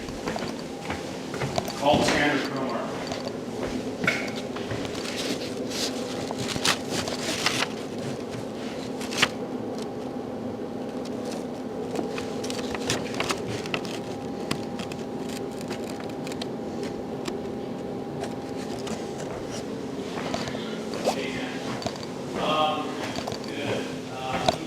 call Tanner Cromar. Hey, Tanner. Good.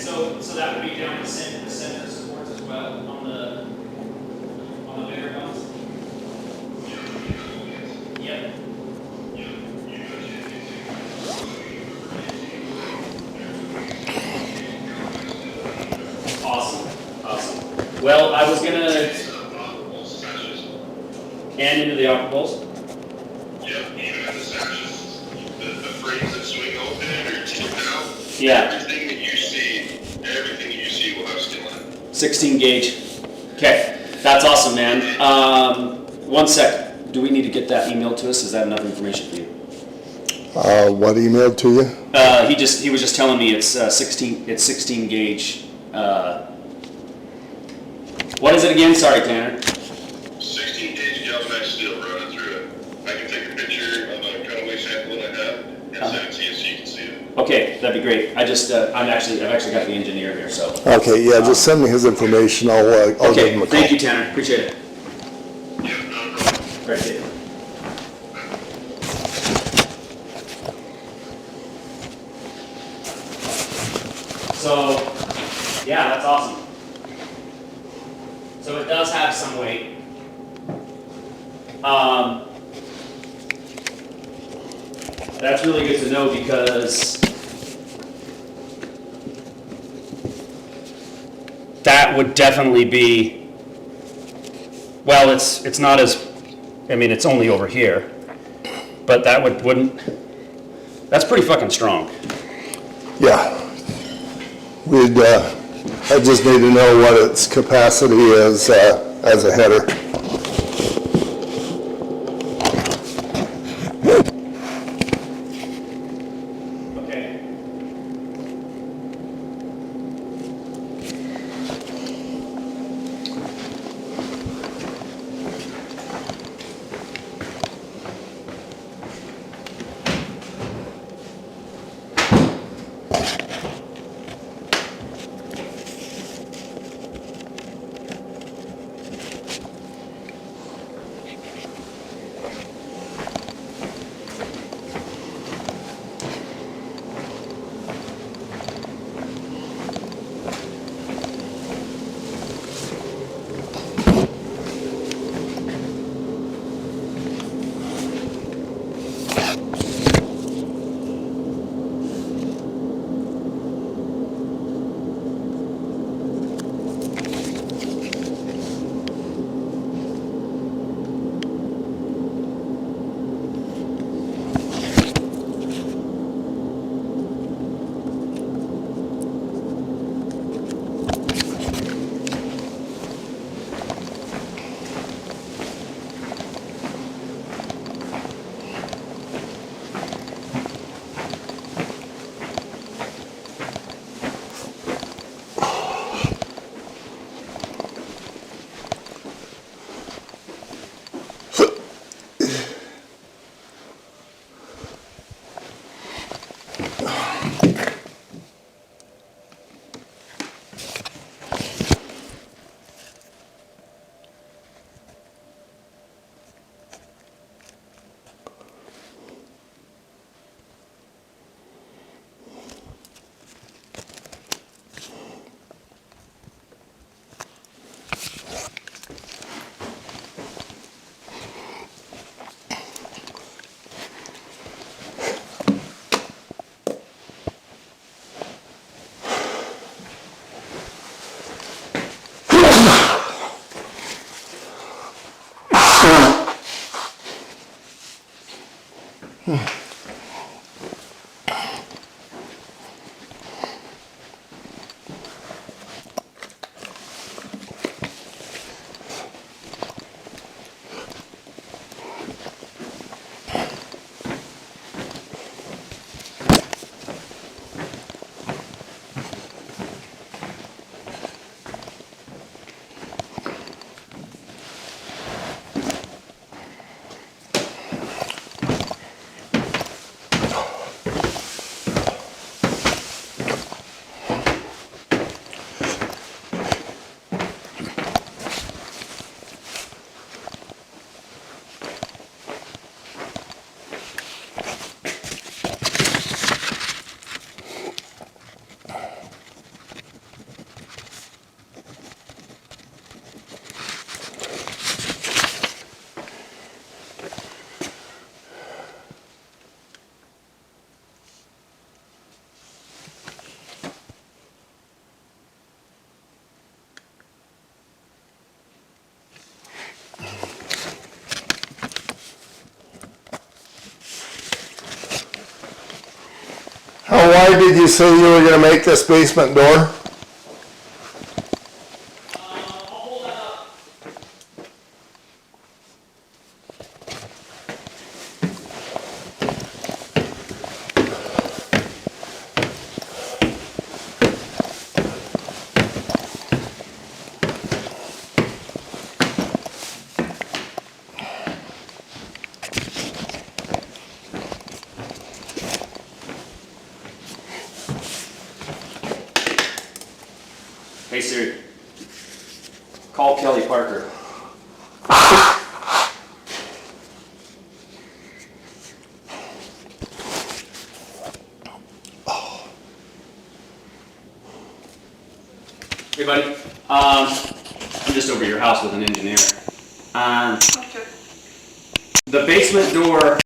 so that would be down the center supports as well on the bigger ones? Yep. Awesome. Well, I was gonna, and into the operables? Yep, even at the sashes, the frames that swing open or tilt out. Yeah. Everything that you see will have steel in it. 16 gauge. Okay, that's awesome, man. 1 sec. Do we need to get that emailed to us? Is that enough information for you? What emailed to you? He was just telling me it's 16 gauge. What is it again? Sorry, Tanner. 16 gauge galvanized steel running through it. I can take a picture of a cutaway sample that I have and send it to you so you can see it. Okay, that'd be great. I've actually got the engineer here, so. Okay, yeah, just send me his information, I'll give Okay, him a call. thank you, Tanner. Appreciate it. Yeah, no problem. Appreciate it. So, yeah, that's awesome. So it does have some weight. That's really good to know because that would definitely be, well, it's not as, I mean, it's only over here, but that wouldn't, that's pretty fucking strong. Yeah. I just need to know what its capacity is as a header. Okay. wide did you say you were gonna make this basement door? Hey Siri, call Kelly Parker. Hey buddy, I'm just over at your house with an engineer. The basement door